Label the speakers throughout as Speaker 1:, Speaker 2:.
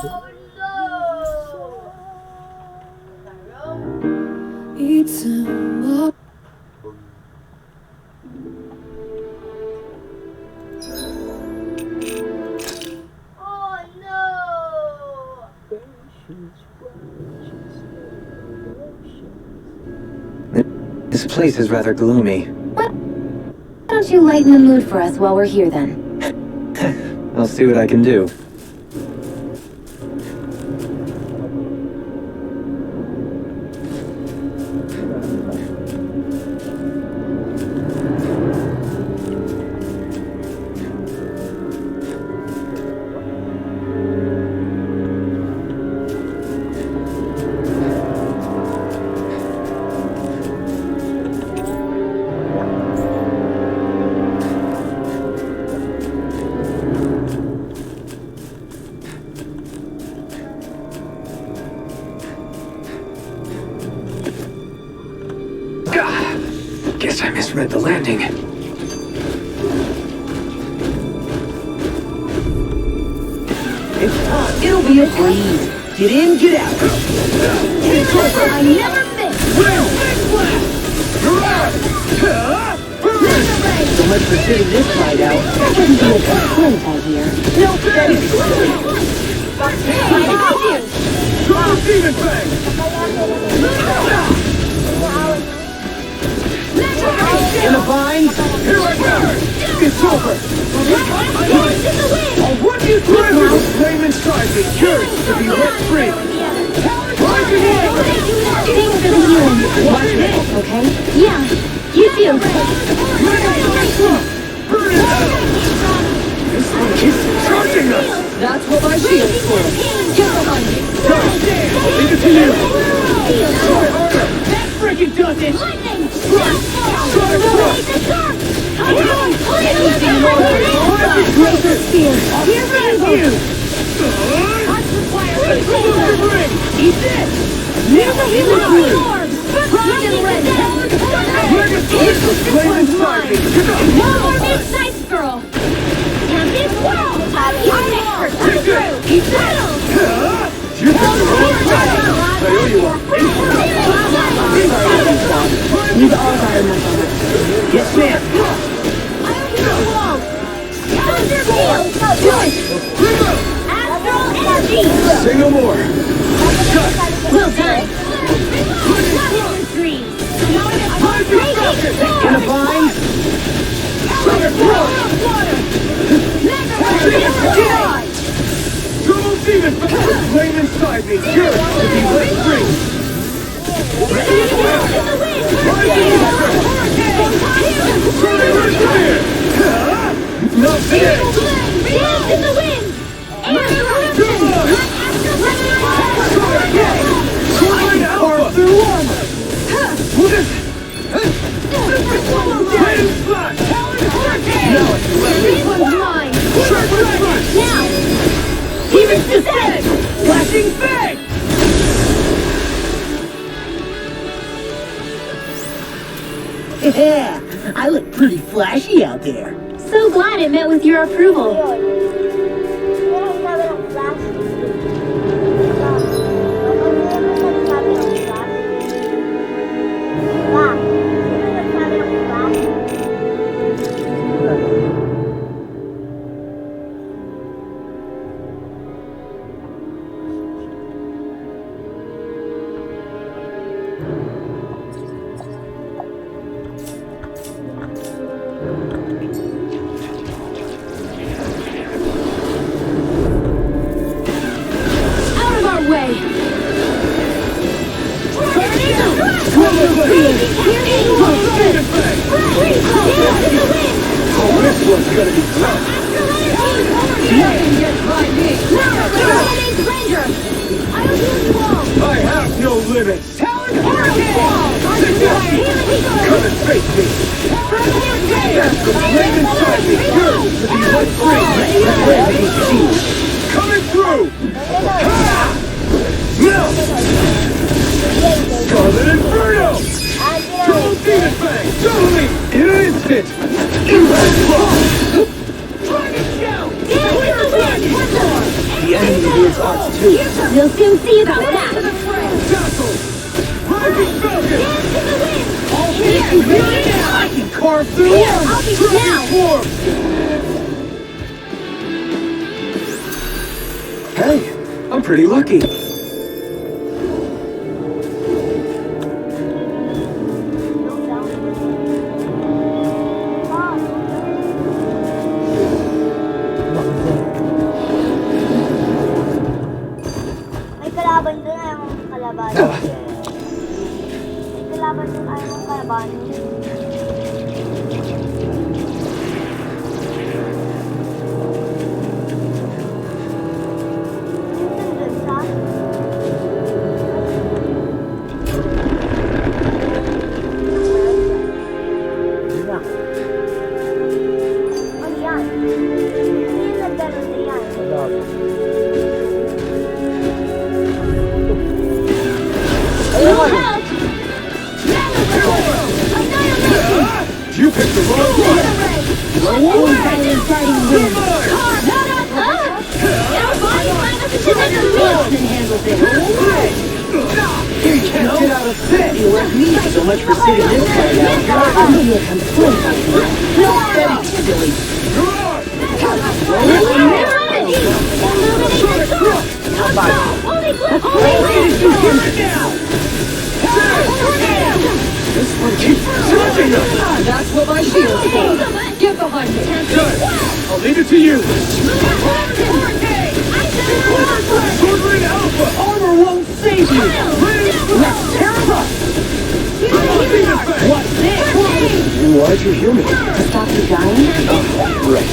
Speaker 1: Eat 'em up.
Speaker 2: This place is rather gloomy.
Speaker 3: Why don't you lighten the mood for us while we're here then?
Speaker 2: I'll see what I can do. Guess I misread the landing.
Speaker 4: It's hot. It'll be a breeze. Get in, get out.
Speaker 3: I never miss!
Speaker 4: So much for sitting this fight out.
Speaker 3: I couldn't be a complaint out here.
Speaker 4: No, that is silly.
Speaker 5: Triple demon bang!
Speaker 4: In a bind?
Speaker 5: Here I go!
Speaker 4: It's over.
Speaker 5: I'll run you through! The flame inside me yearns to be let free! Rising in!
Speaker 3: Thanks for the healing.
Speaker 4: Watch this.
Speaker 3: Okay? Yeah, you too.
Speaker 5: Burn it out! This one keeps charging us!
Speaker 4: That's what my shield's for.
Speaker 3: Just behind you.
Speaker 5: I'll leave it to you! Try harder!
Speaker 4: That freaking does it.
Speaker 3: Lightning! Laser spear. Here we go.
Speaker 4: Eat this.
Speaker 3: Never healing orb. Rock and ready.
Speaker 5: It's the flame inside me!
Speaker 3: No more mid-size girl. Now this world. You make her come through.
Speaker 5: You took the wrong path! I owe you one!
Speaker 3: We've all got enough of it.
Speaker 4: Yes, ma'am.
Speaker 3: Thunder field. Good. Astral energy.
Speaker 5: Say no more!
Speaker 3: Well done. Not dreams.
Speaker 4: In a bind?
Speaker 5: Double demon! The flame inside me yearns to be let free! Not today!
Speaker 3: Dance in the wind.
Speaker 5: Arthur Warmer! What is it? Flame splash!
Speaker 3: This one's mine. Now,
Speaker 4: Demon's descent! Flashing fang! Yeah, I look pretty flashy out there.
Speaker 3: so glad it met with your approval.
Speaker 5: I have no limits! Come and face me! The flame inside me yearns to be let free! Coming through! Ha! Now! Scarlet Inferno! Double Demon Fang! Totally! In an instant! Impact Block!
Speaker 4: The enemy is arts
Speaker 3: We'll soon see about that.
Speaker 5: Tackle! Rising Falcon!
Speaker 3: Dance to the wind.
Speaker 5: I'll
Speaker 3: Here,
Speaker 5: hit you
Speaker 3: here,
Speaker 5: right now! I can carve through
Speaker 3: Here, I'll be
Speaker 5: Dragon
Speaker 3: now.
Speaker 5: Form!
Speaker 2: Hey, I'm pretty lucky.
Speaker 1: May kalaban doon ay yung kalaban. May kalaban doon ay yung kalaban. Minsan doon sa... Ano yan? Minsan ganun na yan.
Speaker 3: Little help. Annihilation.
Speaker 5: You picked the wrong one!
Speaker 4: You can't get out of bed. You left me so much for sitting this side out. I'm gonna get some fun. No steady, silly.
Speaker 5: This one keeps charging us!
Speaker 4: That's what my shield says. Get behind me.
Speaker 5: Good! I'll leave it to you! Swordman Alpha!
Speaker 4: Armor won't save you. Let's tear him up. What's this?
Speaker 2: Why'd you heal me?
Speaker 4: To stop you dying?
Speaker 2: Right.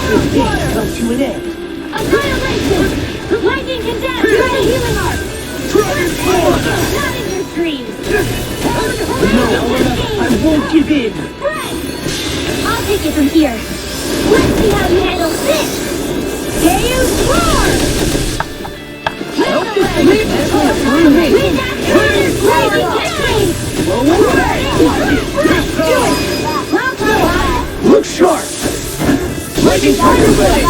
Speaker 4: This day comes to an end.
Speaker 3: Annihilation! Lightning condemned! Try the healing art!
Speaker 5: Dragon Form!
Speaker 3: Not in your dreams!
Speaker 4: No, I won't give in.
Speaker 3: I'll take it from here. Let's see how you handle this! Deus Roar!
Speaker 4: Leave this one through me.
Speaker 3: Wind action! Rising Catchphrase!
Speaker 5: Look sharp!
Speaker 4: Lightning Tiger Blade.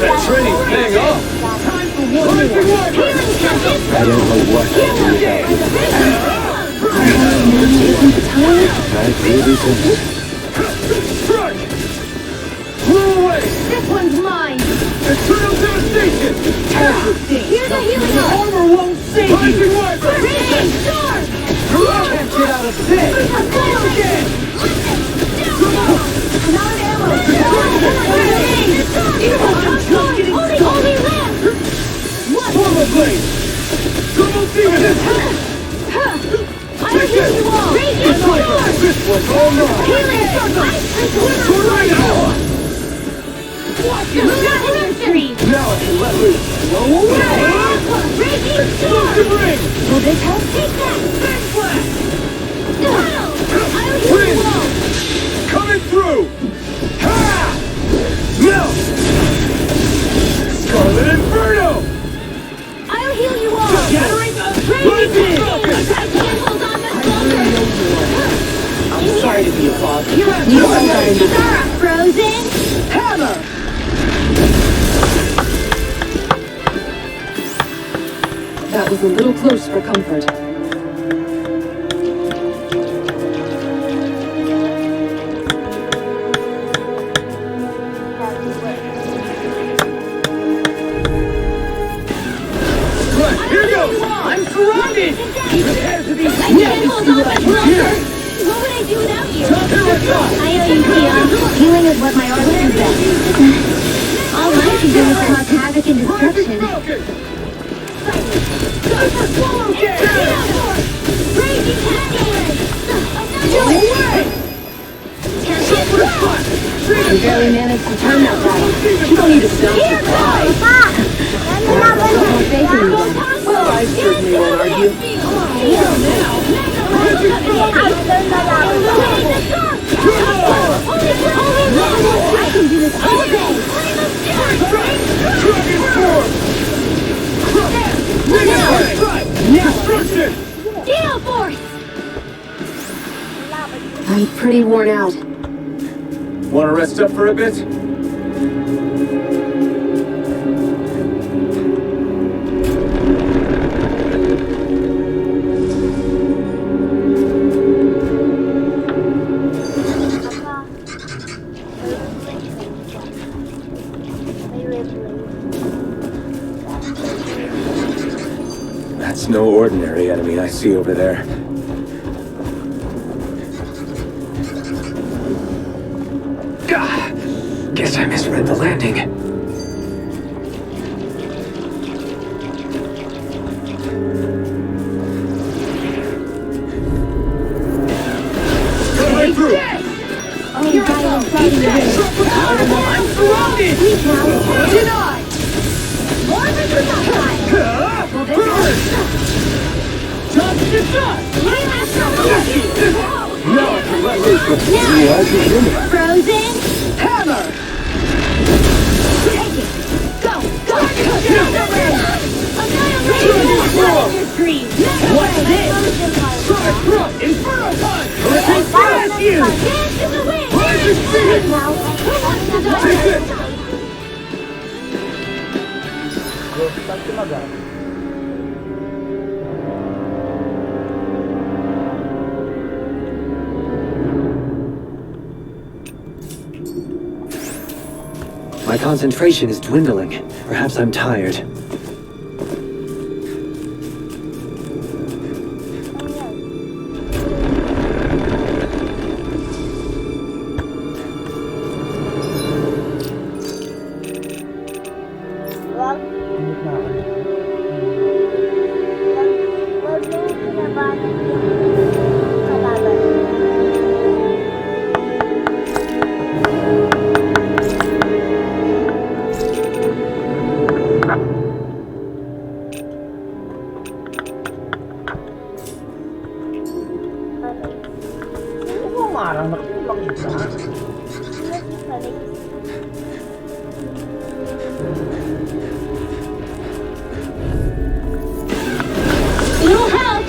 Speaker 5: That training's paying off!
Speaker 4: Time for one more.
Speaker 3: Healing Tempest!
Speaker 2: I don't know what to do without you. I really don't.
Speaker 5: Strike! Blow away!
Speaker 3: This one's mine!
Speaker 5: Eternal devastation!
Speaker 3: Here's a healing art!
Speaker 4: Armor won't save you.
Speaker 5: Rising Wyvern!
Speaker 3: Radiant Storm!
Speaker 4: Can't get out of bed.
Speaker 3: Annihilation! Not ammo! Only left!
Speaker 5: Storm Blade! Double Demon!
Speaker 3: I'll hit you all! Radiant Storm!
Speaker 5: This one's all mine!
Speaker 3: Healing Circle!
Speaker 5: Tornado!
Speaker 3: Not in your stream!
Speaker 5: Now I can let loose! Blow away!
Speaker 3: Raging Storm!
Speaker 5: Explosive Ring!
Speaker 3: Will this help? Take that!
Speaker 5: Big Blast!
Speaker 3: I'll heal you all!
Speaker 5: Coming through! Ha! Melt! Scarlet Inferno!
Speaker 3: I'll heal you all!
Speaker 5: Gathering
Speaker 3: Raging I can't hold on much longer!
Speaker 4: I'm sorry to be a bother.
Speaker 3: Sarah, frozen!
Speaker 4: Hammer! That was a little close for comfort.
Speaker 5: Right, here goes!
Speaker 4: I'm surrounded! Prepare to be
Speaker 3: I can't hold on much longer! What would I do without you? I owe you, Theon. Healing is what my art do best. All I can do is cause havoc and destruction. Raging
Speaker 4: You barely managed to turn that battle. You don't need to sound surprised. Well, I certainly won't argue.
Speaker 3: I can do this all day!
Speaker 5: Destruction!
Speaker 3: Gale Force!
Speaker 4: I'm pretty worn out.
Speaker 5: Want to rest up for a bit?
Speaker 2: It's no ordinary enemy I see over there.
Speaker 4: Gah! Guess I misread the landing.
Speaker 5: Cut right through!
Speaker 3: Oh, you got it inside of your way.
Speaker 5: I'm surrounded!
Speaker 3: Please now.
Speaker 5: Denied!
Speaker 3: More of it not time. Well,
Speaker 5: Touch the shot!
Speaker 2: No, I can let loose before you realize you're human.
Speaker 3: Frozen.
Speaker 5: Hammer!
Speaker 3: Take it. Go. Get out the way. Annihilate your scream.
Speaker 5: What's this? Try front! Inferno punch! Let's blast you!
Speaker 3: Dance in the wind.
Speaker 5: Rising speed!
Speaker 3: Now, who wants to die?
Speaker 5: Take it!
Speaker 4: My concentration is dwindling. Perhaps I'm tired.
Speaker 1: Wag mo pinabanat yung kalaban.
Speaker 5: Umarang nakulang isa.
Speaker 3: It'll help.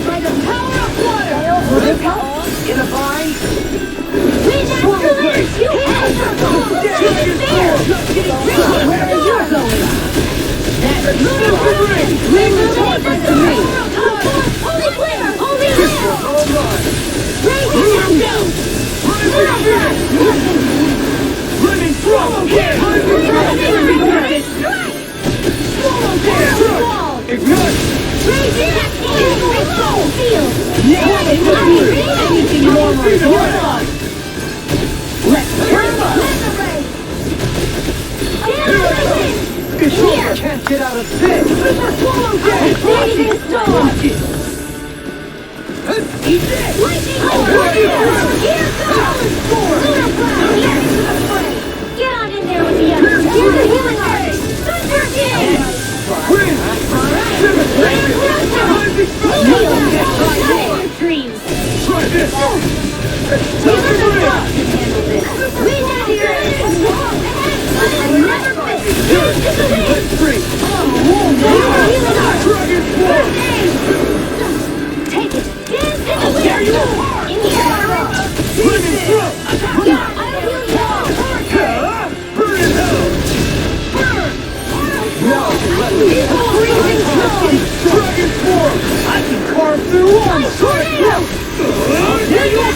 Speaker 5: By the power of water! In a bind?
Speaker 3: You have Where are you going? That's Only clear! Only clear!
Speaker 5: Running through! Ignite!
Speaker 3: Anything more
Speaker 5: Let's turn up! Can't get out of this! Eat this!
Speaker 3: Get on in there with the others! You're the healing artist! Thunder King!
Speaker 5: Win!
Speaker 3: Dreams!
Speaker 5: Try this!
Speaker 3: We have your
Speaker 5: Let's free! Dragon Force!
Speaker 3: Take it! Dance in the wind! In here!
Speaker 5: Running through! Burn in hell! Now let me Dragon Force! I can carve through walls! There you are!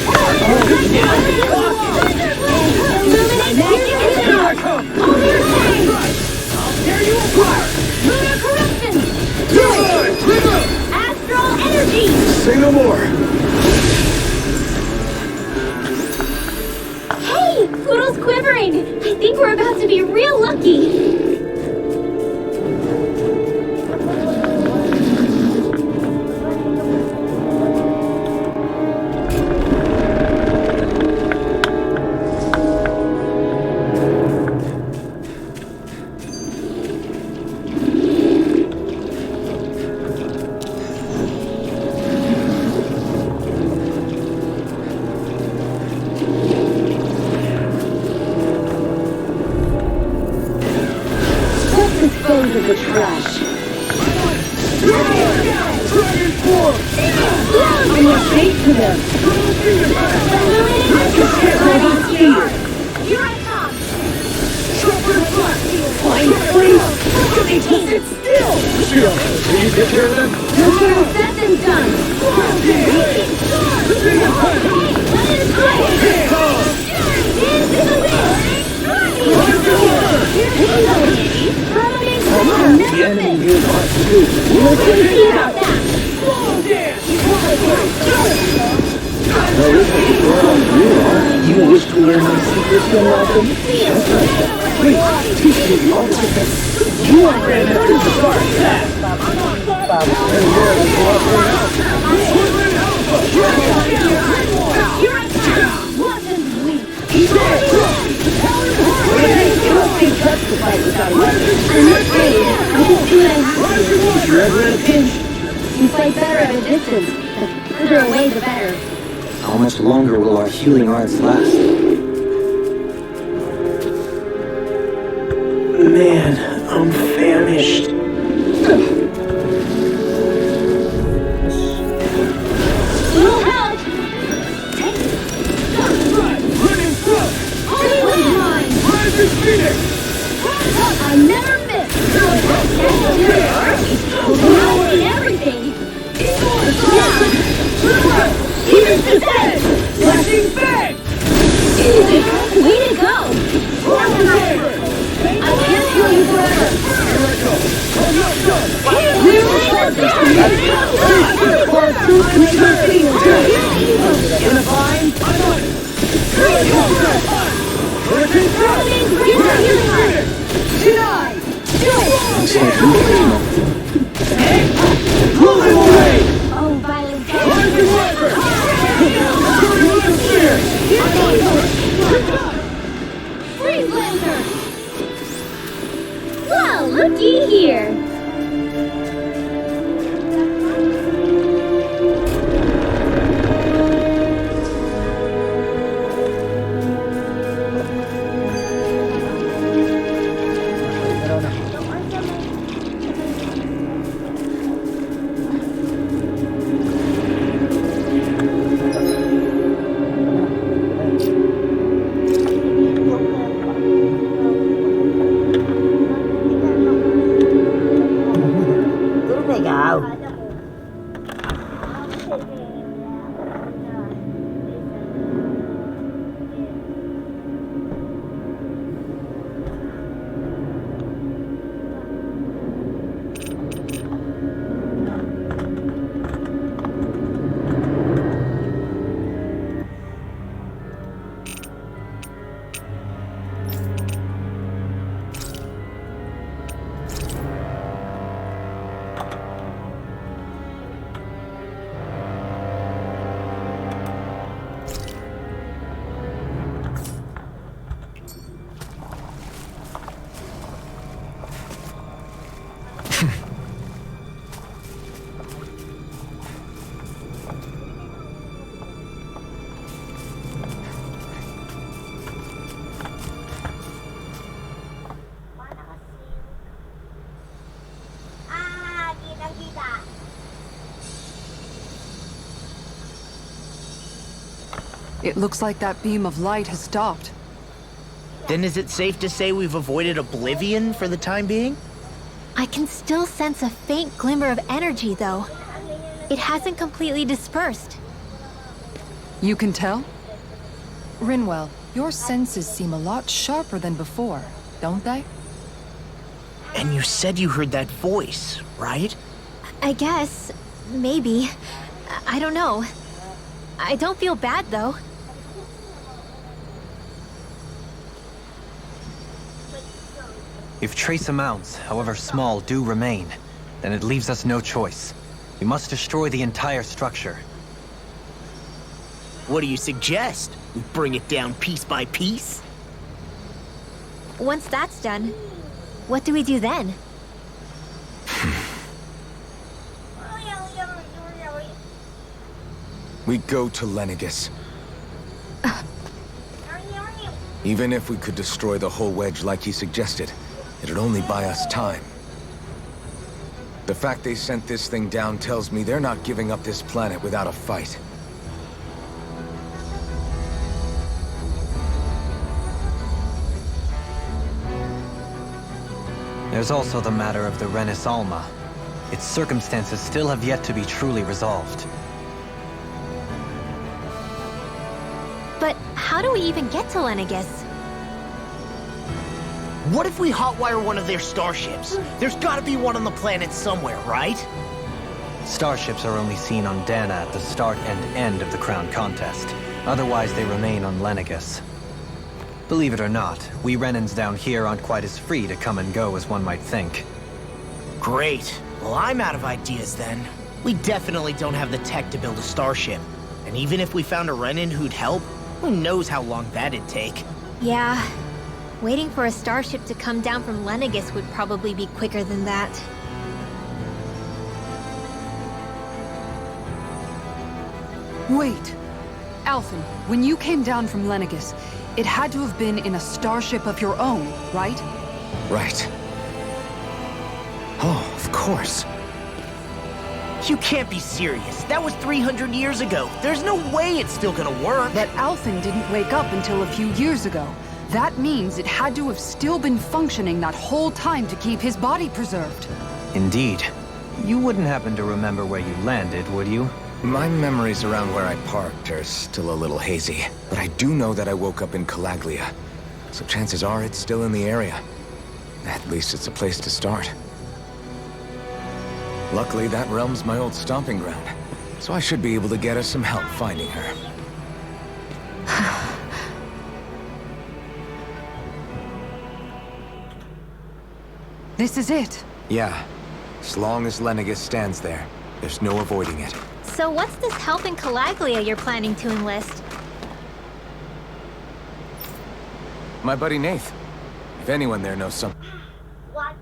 Speaker 5: Here I come! There you are!
Speaker 3: Lunar corruption!
Speaker 5: Divine!
Speaker 3: Astral energy!
Speaker 2: Say no more.
Speaker 3: Hey! Poodle's quivering! I think we're about to be real lucky!
Speaker 5: Dispose of the trash. Dragon Force! I'm a fate to them.
Speaker 3: Here I come!
Speaker 5: Flying flames! They just sit still!
Speaker 2: Shield, can you take care of them?
Speaker 3: Said and done!
Speaker 2: The
Speaker 4: You wish to learn my secrets, young Malcolm? Please, teach me the art of defense. You are Grandmaster Star Attack!
Speaker 3: I'm not afraid. I can see what I have to do.
Speaker 4: You're ever in a pinch.
Speaker 3: You fight better at a distance. The further away, the better.
Speaker 6: How much longer will our healing arts last?
Speaker 4: Man, I'm famished.
Speaker 3: Little help! I never miss! Everything! Here's the dead!
Speaker 5: Flashing bang!
Speaker 3: Way to go! I can't kill you forever!
Speaker 4: In a vine?
Speaker 5: Hurricane thrust! Denied!
Speaker 6: Looks like you
Speaker 5: Pull him away!
Speaker 3: Oh, violent
Speaker 5: Rising Weapon!
Speaker 3: Freeze Laser! Well, looky here!
Speaker 7: It looks like that beam of light has stopped.
Speaker 8: Then is it safe to say we've avoided oblivion for the time being?
Speaker 9: I can still sense a faint glimmer of energy, though. It hasn't completely dispersed.
Speaker 7: You can tell? Rinwell, your senses seem a lot sharper than before, don't they?
Speaker 8: And you said you heard that voice, right?
Speaker 9: I guess. Maybe. I don't know. I don't feel bad, though.
Speaker 6: If trace amounts, however small, do remain, then it leaves us no choice. We must destroy the entire structure.
Speaker 8: What do you suggest? We bring it down piece by piece?
Speaker 9: Once that's done, what do we do then?
Speaker 10: We go to Lenegus. Even if we could destroy the whole wedge like he suggested, it'd only buy us time. The fact they sent this thing down tells me they're not giving up this planet without a fight.
Speaker 6: There's also the matter of the Renis Alma. Its circumstances still have yet to be truly resolved.
Speaker 9: But how do we even get to Lenegus?
Speaker 8: What if we hotwire one of their starships? There's gotta be one on the planet somewhere, right?
Speaker 6: Starships are only seen on Dana at the start and end of the Crown contest. Otherwise, they remain on Lenegus. Believe it or not, we Renans down here aren't quite as free to come and go as one might think.
Speaker 8: Great. Well, I'm out of ideas then. We definitely don't have the tech to build a starship. And even if we found a Renan who'd help, who knows how long that'd take.
Speaker 9: Yeah. Waiting for a starship to come down from Lenegus would probably be quicker than that.
Speaker 7: Wait. Alphen, when you came down from Lenegus, it had to have been in a starship of your own, right?
Speaker 10: Right. Oh, of course.
Speaker 8: You can't be serious. That was 300 years ago. There's no way it's still gonna work.
Speaker 7: But Alphen didn't wake up until a few years ago. That means it had to have still been functioning that whole time to keep his body preserved.
Speaker 6: Indeed. You wouldn't happen to remember where you landed, would you?
Speaker 10: My memories around where I parked are still a little hazy, but I do know that I woke up in Calaglia, so chances are it's still in the area. At least it's a place to start. Luckily, that realm's my old stomping ground, so I should be able to get us some help finding her.
Speaker 7: This is it.
Speaker 10: Yeah. As long as Lenegus stands there, there's no avoiding it.
Speaker 9: So what's this help in Calaglia you're planning to enlist?
Speaker 10: My buddy Nath. If anyone there knows something.
Speaker 1: What?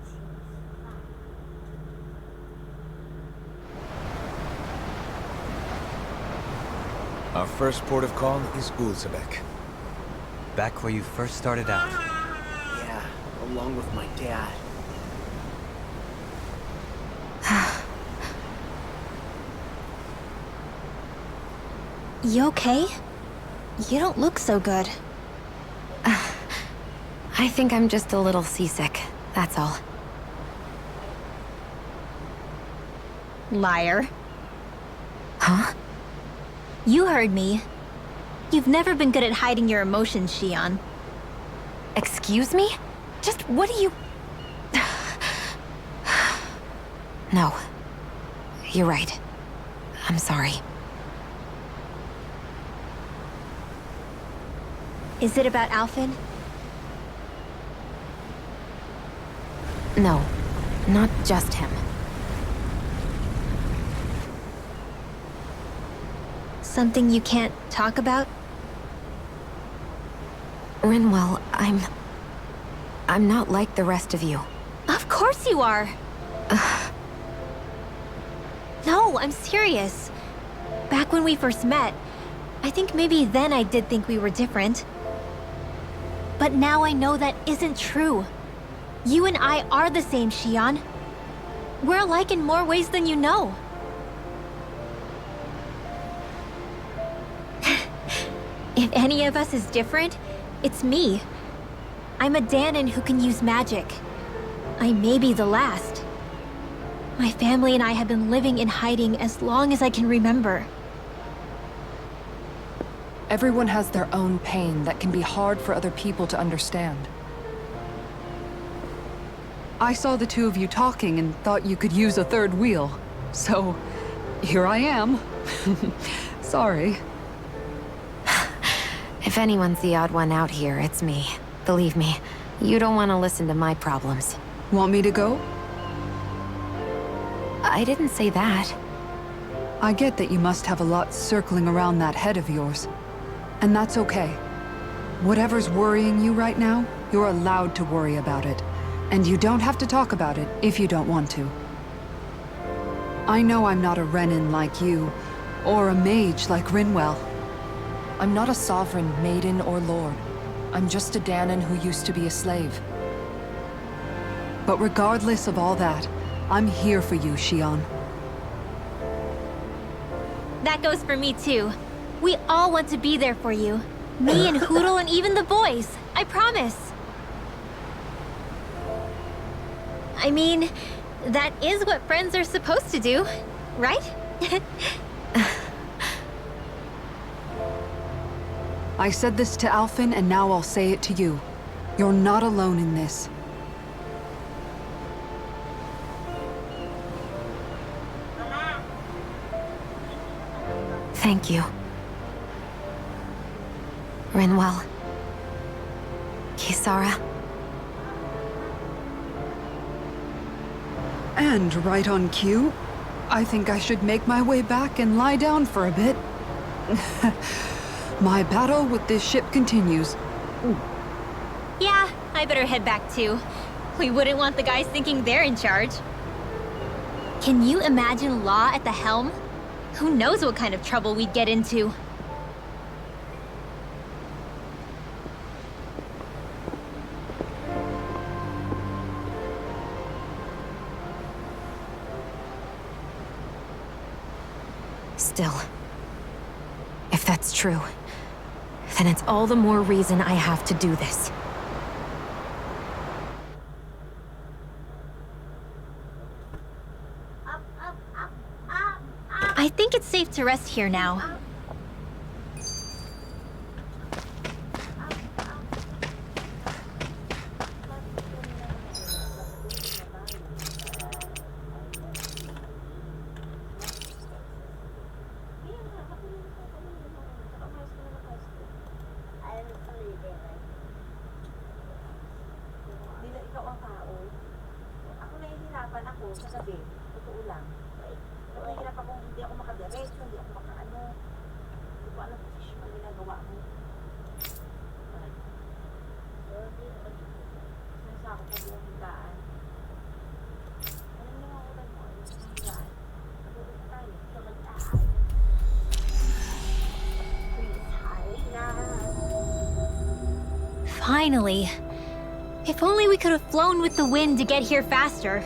Speaker 10: Our first port of call is Ulzebek.
Speaker 6: Back where you first started out.
Speaker 8: Yeah, along with my dad.
Speaker 9: You okay? You don't look so good.
Speaker 11: I think I'm just a little seasick, that's all.
Speaker 9: Liar.
Speaker 11: Huh?
Speaker 9: You heard me. You've never been good at hiding your emotions, Xion.
Speaker 11: Excuse me? Just what do you... No. You're right. I'm sorry.
Speaker 9: Is it about Alphen?
Speaker 11: No. Not just him.
Speaker 9: Something you can't talk about?
Speaker 11: Rinwell, I'm not like the rest of you.
Speaker 9: Of course you are! No, I'm serious. Back when we first met, I think maybe then I did think we were different. But now I know that isn't true. You and I are the same, Xion. We're alike in more ways than you know. If any of us is different, it's me. I'm a Danon who can use magic. I may be the last. My family and I have been living in hiding as long as I can remember.
Speaker 7: Everyone has their own pain that can be hard for other people to understand. I saw the two of you talking and thought you could use a third wheel. So, here I am. Sorry.
Speaker 11: If anyone's the odd one out here, it's me. Believe me, you don't want to listen to my problems.
Speaker 7: Want me to go?
Speaker 11: I didn't say that.
Speaker 7: I get that you must have a lot circling around that head of yours. And that's okay. Whatever's worrying you right now, you're allowed to worry about it. And you don't have to talk about it if you don't want to. I know I'm not a Renan like you, or a mage like Rinwell. I'm not a sovereign, maiden, or lord. I'm just a Danon who used to be a slave. But regardless of all that, I'm here for you, Xion.
Speaker 9: That goes for me too. We all want to be there for you. Me and Hootle and even the boys. I promise. I mean, that is what friends are supposed to do, right?
Speaker 7: I said this to Alphen, and now I'll say it to you. You're not alone in this.
Speaker 11: Thank you. Rinwell. Kisara.
Speaker 7: And right on cue, I think I should make my way back and lie down for a bit. My battle with this ship continues.
Speaker 9: Yeah, I better head back too. We wouldn't want the guys thinking they're in charge. Can you imagine Law at the helm? Who knows what kind of trouble we'd get into?
Speaker 11: Still, if that's true, then it's all the more reason I have to do this.
Speaker 9: I think it's safe to rest here now. Finally. If only we could have flown with the wind to get here faster.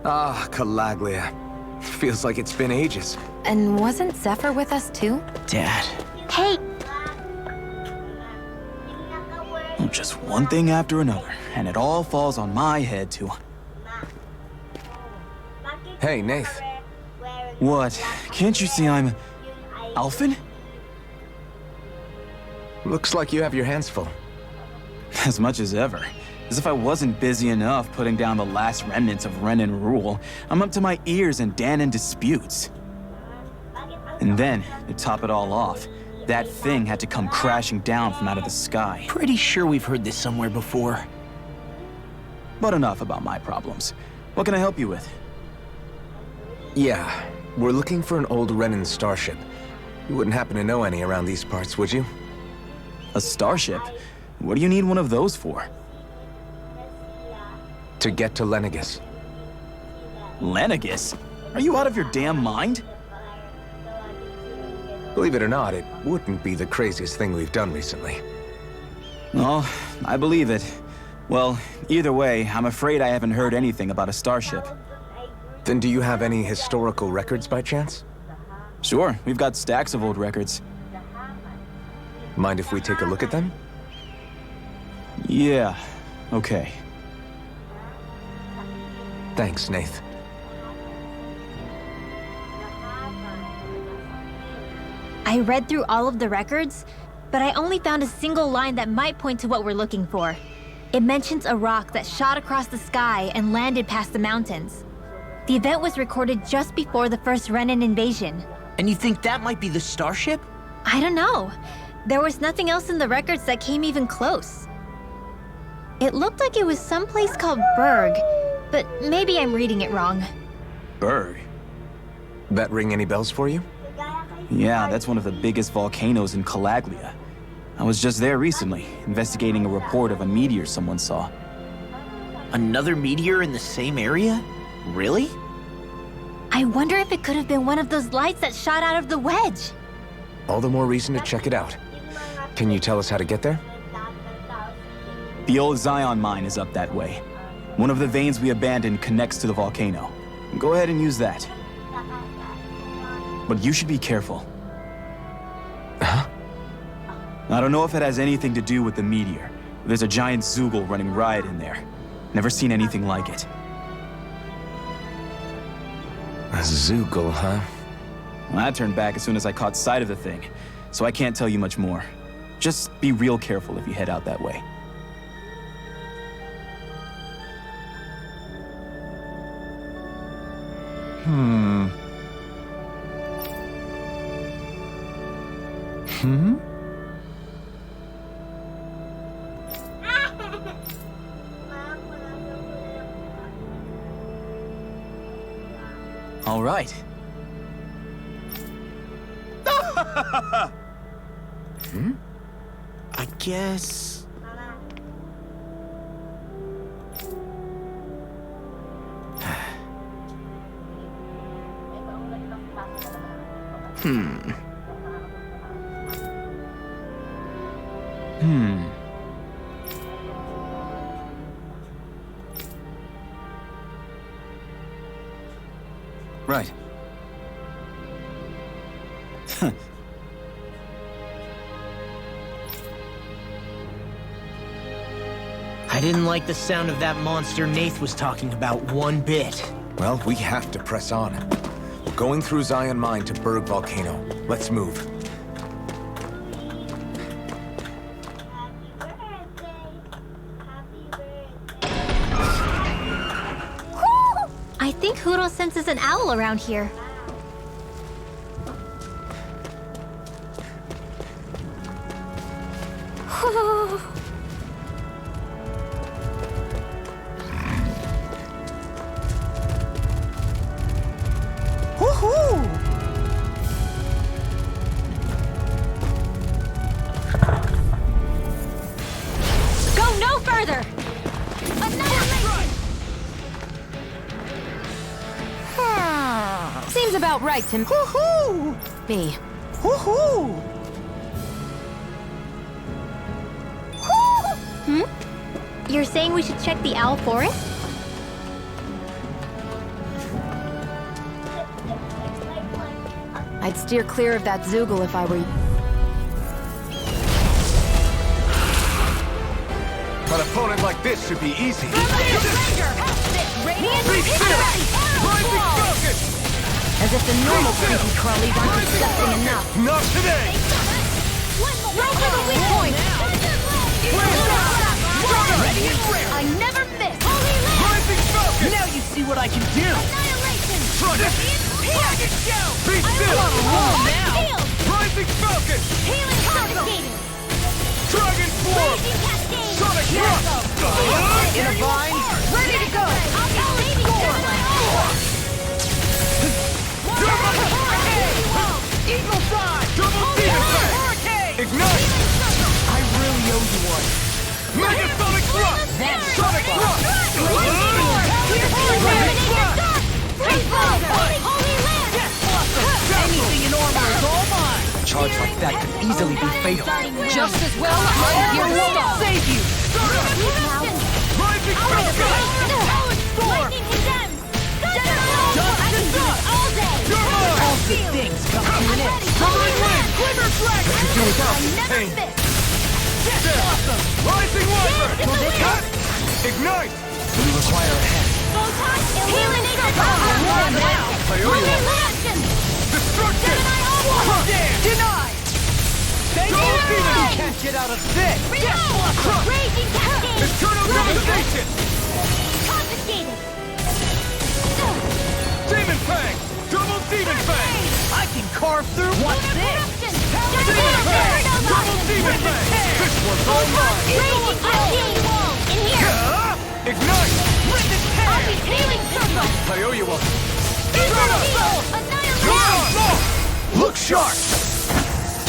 Speaker 10: Ah, Calaglia. Feels like it's been ages.
Speaker 11: And wasn't Zephyr with us too?
Speaker 8: Dad.
Speaker 9: Hey!
Speaker 5: Just one thing after another, and it all falls on my head too.
Speaker 10: Hey, Nath.
Speaker 5: What? Can't you see I'm... Alphen?
Speaker 10: Looks like you have your hands full.
Speaker 5: As much as ever. As if I wasn't busy enough putting down the last remnants of Renan rule, I'm up to my ears in Danan disputes. And then, to top it all off, that thing had to come crashing down from out of the sky.
Speaker 8: Pretty sure we've heard this somewhere before.
Speaker 5: But enough about my problems. What can I help you with?
Speaker 10: Yeah, we're looking for an old Renan starship. You wouldn't happen to know any around these parts, would you?
Speaker 5: A starship? What do you need one of those for?
Speaker 10: To get to Lenegus.
Speaker 5: Lenegus? Are you out of your damn mind?
Speaker 10: Believe it or not, it wouldn't be the craziest thing we've done recently.
Speaker 5: Oh, I believe it. Well, either way, I'm afraid I haven't heard anything about a starship.
Speaker 10: Then do you have any historical records by chance?
Speaker 5: Sure, we've got stacks of old records.
Speaker 10: Mind if we take a look at them?
Speaker 5: Yeah, okay.
Speaker 10: Thanks, Nath.
Speaker 9: I read through all of the records, but I only found a single line that might point to what we're looking for. It mentions a rock that shot across the sky and landed past the mountains. The event was recorded just before the first Renan invasion.
Speaker 8: And you think that might be the starship?
Speaker 9: I don't know. There was nothing else in the records that came even close. It looked like it was someplace called Berg, but maybe I'm reading it wrong.
Speaker 5: Berg?
Speaker 10: That ring any bells for you?
Speaker 5: Yeah, that's one of the biggest volcanoes in Calaglia. I was just there recently, investigating a report of a meteor someone saw.
Speaker 8: Another meteor in the same area? Really?
Speaker 9: I wonder if it could have been one of those lights that shot out of the wedge.
Speaker 10: All the more reason to check it out. Can you tell us how to get there?
Speaker 5: The old Zion mine is up that way. One of the veins we abandoned connects to the volcano. Go ahead and use that. But you should be careful.
Speaker 10: Huh?
Speaker 5: I don't know if it has anything to do with the meteor. There's a giant Zoogle running riot in there. Never seen anything like it.
Speaker 10: A Zoogle, huh?
Speaker 5: Well, I turned back as soon as I caught sight of the thing, so I can't tell you much more. Just be real careful if you head out that way. All right.
Speaker 8: I guess...
Speaker 5: Right.
Speaker 8: I didn't like the sound of that monster Nath was talking about one bit.
Speaker 10: Well, we have to press on. We're going through Zion Mine to Berg Volcano. Let's move.
Speaker 9: I think Hootle senses an owl around here. Go no further!
Speaker 11: Seems about right to me.
Speaker 9: You're saying we should check the owl forest?
Speaker 11: I'd steer clear of that Zoogle if I were you.
Speaker 10: An opponent like this should be easy.
Speaker 11: As if the normal creepy crawlies aren't disgusting enough.
Speaker 10: Not today!
Speaker 11: Roll for the weak point! I never miss!
Speaker 10: Rising focus!
Speaker 4: Now you see what I can do!
Speaker 10: Trust it! Be still! Rising focus! Dragon form! Sonic thrust!
Speaker 4: In a vine,
Speaker 11: Ready to go!
Speaker 4: eagle side!
Speaker 10: Double demon effect! Ignite!
Speaker 4: I really owe you one.
Speaker 10: Mega Sonic thrust! Sonic thrust!
Speaker 4: Anything in armor is all mine!
Speaker 6: A charge like that could easily be fatal.
Speaker 11: Just as well, I'm here to stop!
Speaker 4: Save you!
Speaker 10: Rising focus!
Speaker 4: All good things come to an end.
Speaker 10: Pain! Rising Wyvern! Ignite!
Speaker 6: We require a hand.
Speaker 10: Destruction!
Speaker 4: Denied! Thank you! You can't get out of this!
Speaker 10: Eternal devastation! Demon Fang! Double Demon Fang!
Speaker 4: I can carve through what's this!
Speaker 10: Demon Fang! Double Demon Fang! This one's all mine! Ignite! I owe you one! Look sharp!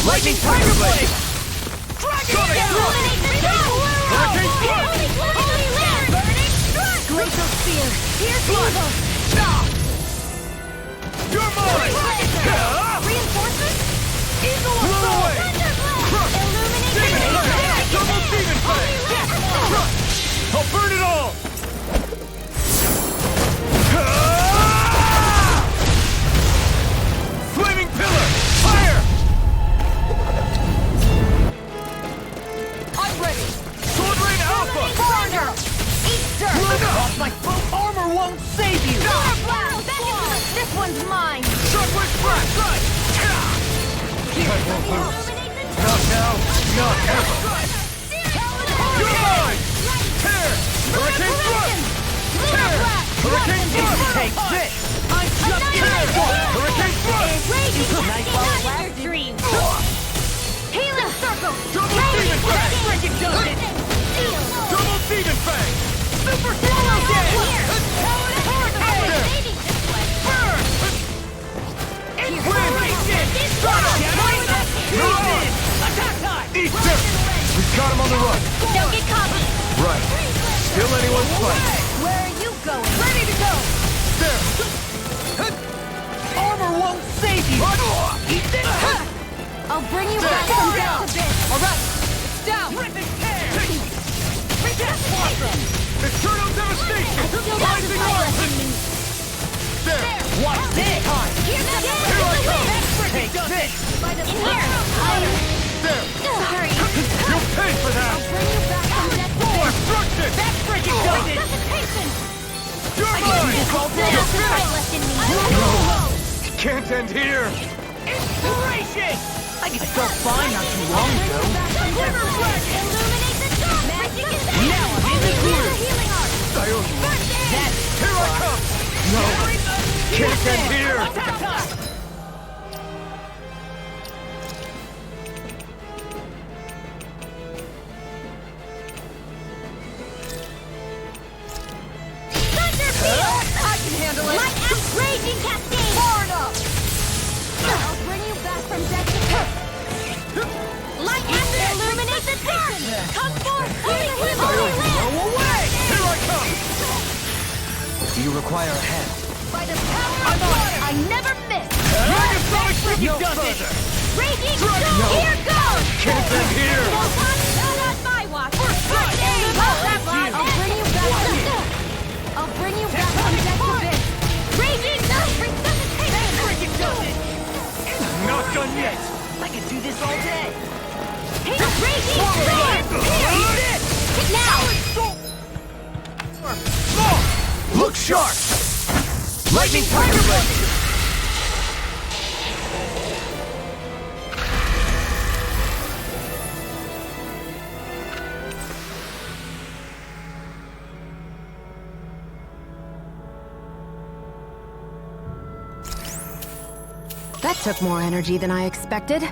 Speaker 10: Lightning Tiger Blade! Sonic Thrust! Hurricane Slap!
Speaker 11: Glacial Spear! Here's evil!
Speaker 10: You're mine!
Speaker 11: Reinforcements?
Speaker 10: Blow away! Crush! Demon Fang! Double Demon Fang! Crush! I'll burn it all! Flaming Pillar! Fire!
Speaker 4: I'm ready!
Speaker 10: Sword Rain Alpha!
Speaker 4: Thunder! Easter! My full armor won't save you!
Speaker 11: This one's mine!
Speaker 10: Shockwave Splash! Right! I won't lose. Not now. Not ever! You're mine! Tear! Hurricane thrust! Tear! Hurricane thrust!
Speaker 8: Take this! I'm just
Speaker 10: Hurricane thrust!
Speaker 8: Nightfall last dream!
Speaker 9: Healing circle!
Speaker 10: Double demon fang!
Speaker 8: Freaking justice!
Speaker 10: Double demon fang!
Speaker 8: Super swallow dead!
Speaker 10: Burn!
Speaker 8: Inspiration! Attack time!
Speaker 10: Eat this! We've got him on the run!
Speaker 9: Don't get cocky!
Speaker 10: Right. Still anyone's fight.
Speaker 9: Where are you going?
Speaker 8: Ready to go!
Speaker 10: There!
Speaker 8: Armor won't save you! Eat this!
Speaker 9: I'll bring you back from death to this!
Speaker 8: Alright! It's down! Rip and tear!
Speaker 10: Eternal devastation!
Speaker 9: Still got
Speaker 10: Rising
Speaker 9: to
Speaker 10: arm!
Speaker 9: fight me!
Speaker 10: There!
Speaker 8: Watch this!
Speaker 9: Here's the
Speaker 10: Here I come!
Speaker 8: Take this!
Speaker 9: In here! I'm
Speaker 10: There!
Speaker 9: sorry.
Speaker 10: You'll pay for that!
Speaker 9: Bring you back from death to this!
Speaker 10: Destruction!
Speaker 8: That's freaking justice!
Speaker 9: Resuscitation!
Speaker 10: You're
Speaker 9: Still
Speaker 10: mine!
Speaker 9: got the fight left in me!
Speaker 10: Can't end here!
Speaker 8: Inspiration! I could still fine not too long ago.
Speaker 9: Illuminate the dark! Magic is there!
Speaker 8: Now I'm in the groove.
Speaker 9: Healing art!
Speaker 10: I owe you.
Speaker 8: That's
Speaker 10: Here I come! No! Can't end here!
Speaker 8: attack time!
Speaker 9: Thunderfield!
Speaker 8: I can handle it!
Speaker 9: Light axe raging cascade!
Speaker 8: Far enough!
Speaker 9: I'll bring you back from death to death! Light axe illuminate the dark! Come forth! Holy land!
Speaker 8: Go away!
Speaker 10: Here I come!
Speaker 6: Do you require a hand?
Speaker 9: By the power of water! I never miss!
Speaker 10: Megasonic
Speaker 8: freaking
Speaker 10: no
Speaker 8: justice!
Speaker 10: further!
Speaker 9: Raging
Speaker 10: Strike!
Speaker 9: stone!
Speaker 10: No.
Speaker 9: Here goes!
Speaker 10: Can't end here!
Speaker 9: Not on my watch! I'll bring you back from death! I'll bring you back from death to this! Raging stone! Resuscitation!
Speaker 8: Freaking justice!
Speaker 10: Not done yet!
Speaker 8: I could do this all day!
Speaker 9: Raging sword! Here! Now!
Speaker 10: Look sharp! Lightning tiger blade!
Speaker 11: That took more energy than I expected.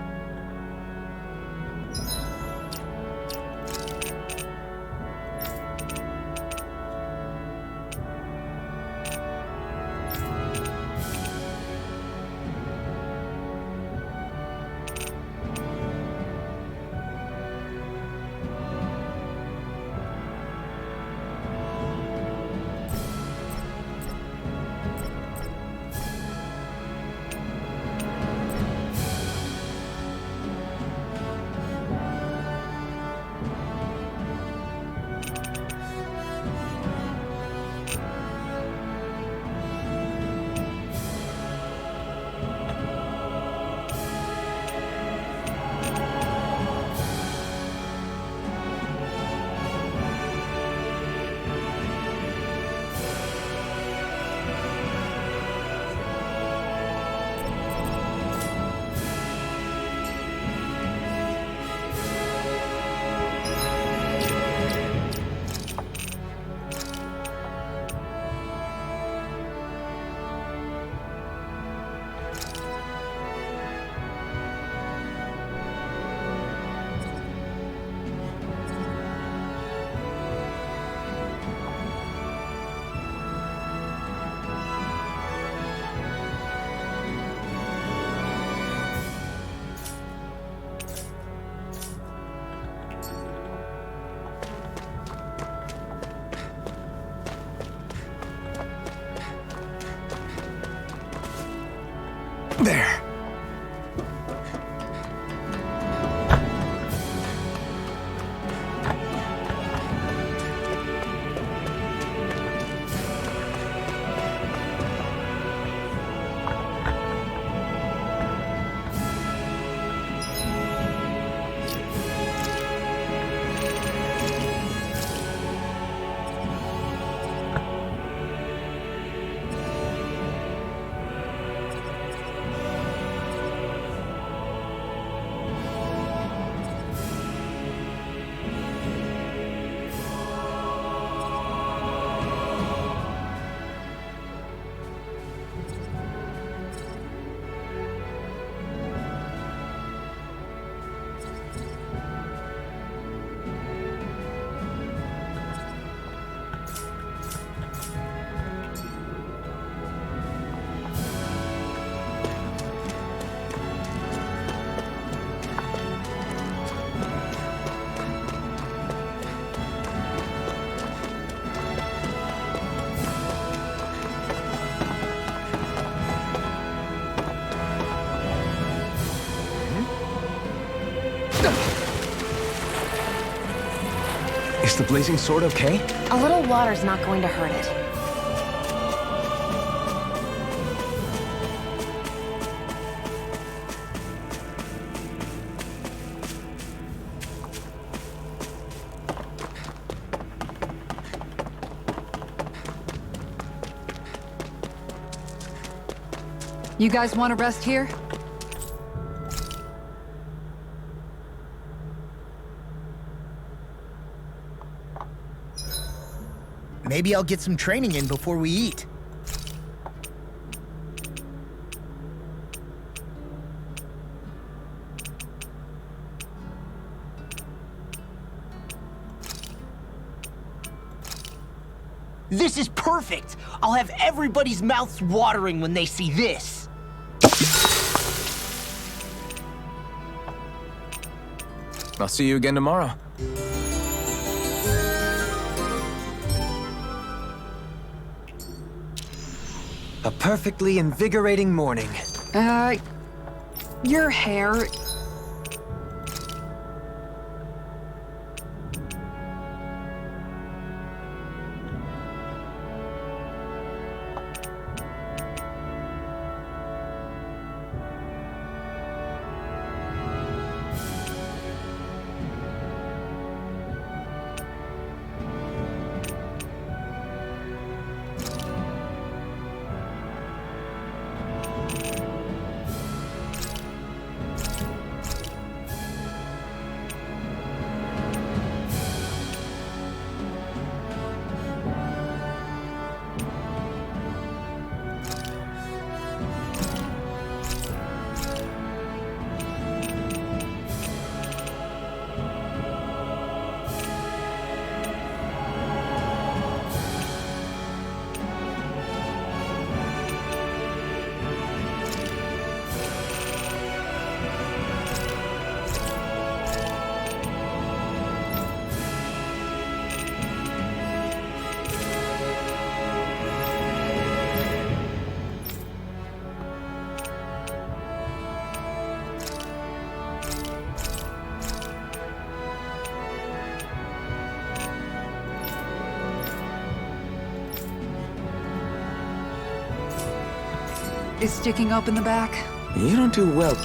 Speaker 10: Is the blazing sword okay?
Speaker 11: A little water's not going to hurt it.
Speaker 7: You guys want to rest here?
Speaker 8: Maybe I'll get some training in before we eat. This is perfect! I'll have everybody's mouths watering when they see this.
Speaker 10: I'll see you again tomorrow.
Speaker 6: A perfectly invigorating morning.
Speaker 7: Your hair... is sticking up in the back.
Speaker 10: You don't do well.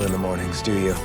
Speaker 10: In the mornings, do you?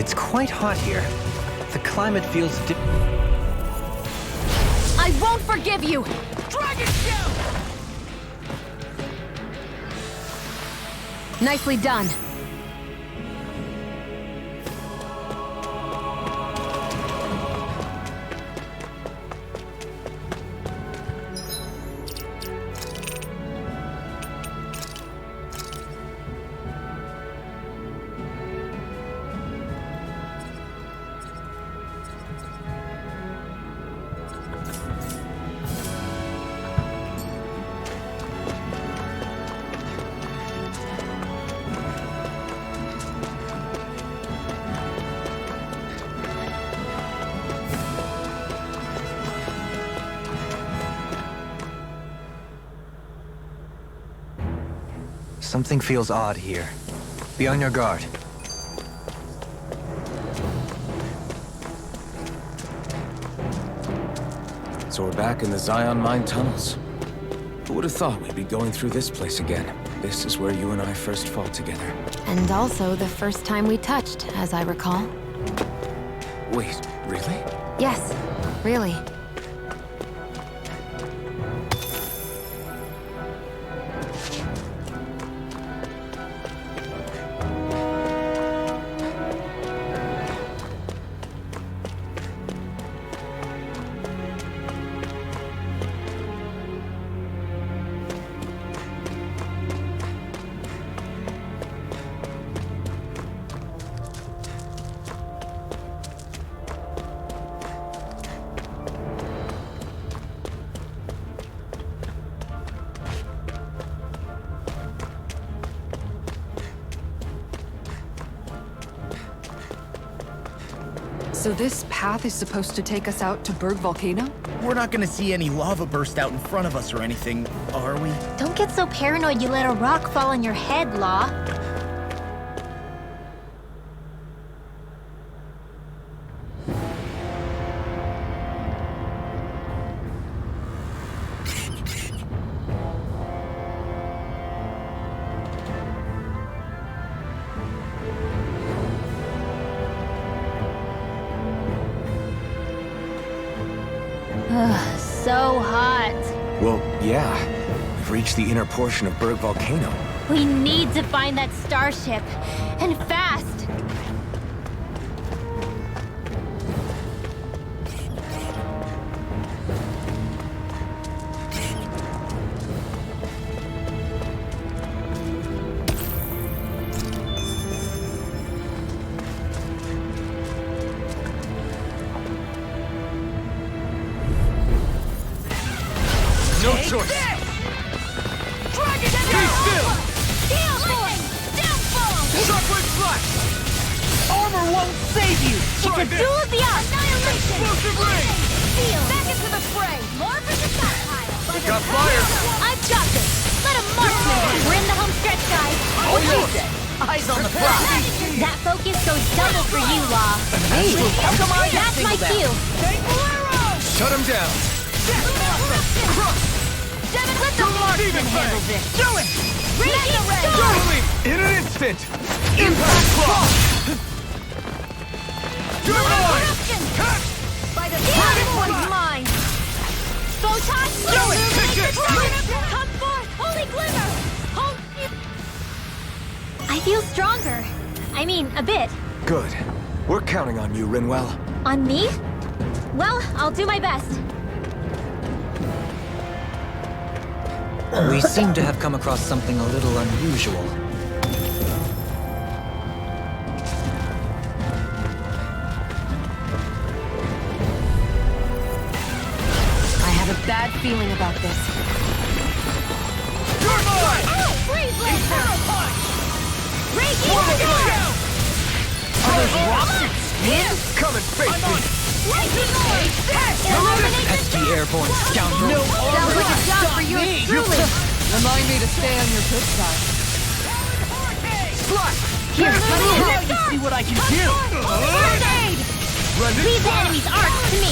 Speaker 6: It's quite hot here. The climate feels
Speaker 11: I won't forgive you!
Speaker 8: Dragon Shell!
Speaker 11: Nicely done.
Speaker 6: Something feels odd here. Be on your guard.
Speaker 10: So we're back in the Zion Mine tunnels. Who would have thought we'd be going through this place again? This is where you and I first fought together.
Speaker 11: And also the first time we touched, as I recall.
Speaker 10: Wait, really?
Speaker 11: Yes, really.
Speaker 7: So this path is supposed to take us out to Berg Volcano?
Speaker 8: We're not gonna see any lava burst out in front of us or anything, are we?
Speaker 9: Don't get so paranoid you let a rock fall on your head, Law. Ugh, so hot.
Speaker 10: Well, yeah. We've reached the inner portion of Berg Volcano.
Speaker 9: We need to find that starship. And fast.
Speaker 10: No choice!
Speaker 8: Dragon
Speaker 10: Be still!
Speaker 9: Steel Lightning! Downfall!
Speaker 8: Shockwave Flash! Armor won't save you!
Speaker 9: It's a duel of the odds! Annihilation!
Speaker 8: Explosive ring!
Speaker 9: Steel! Back into the fray! More for the stockpile!
Speaker 10: We got fire!
Speaker 9: I've got this! Let a marksman! We're in the home stretch, guys!
Speaker 8: All yours! Eyes on the prize!
Speaker 9: That focus goes double for you, Law.
Speaker 8: How come I get
Speaker 9: That's my
Speaker 8: singled out?
Speaker 9: cue!
Speaker 10: Shut him down!
Speaker 9: Let the marksman handle this!
Speaker 8: Do it!
Speaker 9: Raging Storm!
Speaker 10: Totally! In an instant!
Speaker 8: Impact Claw!
Speaker 10: You're mine!
Speaker 9: By the this one's mine! Photon!
Speaker 10: Do it! Take it!
Speaker 9: Come forth! Holy glimmer! Hold... I feel stronger. I mean, a bit.
Speaker 10: Good. We're counting on you, Rinwell.
Speaker 9: On me? Well, I'll do my best.
Speaker 6: We seem to have come across something a little unusual.
Speaker 11: I have a bad feeling about this.
Speaker 10: You're mine!
Speaker 9: Oh, freeze laser! Raging Storm!
Speaker 10: Are those rocks? Come and face me!
Speaker 9: Lightning Orb! Illuminate the
Speaker 6: Pesky airborne scoundrel!
Speaker 8: No
Speaker 11: Sounds
Speaker 8: armor
Speaker 11: like a
Speaker 8: can
Speaker 11: job
Speaker 8: stop
Speaker 11: for yours
Speaker 8: me!
Speaker 11: truly!
Speaker 7: Remind me to stay on your good side.
Speaker 8: Slash!
Speaker 11: Here, let me
Speaker 8: Now
Speaker 11: help!
Speaker 8: you see what I can do!
Speaker 9: Grenade! Leave the enemy's arc to me!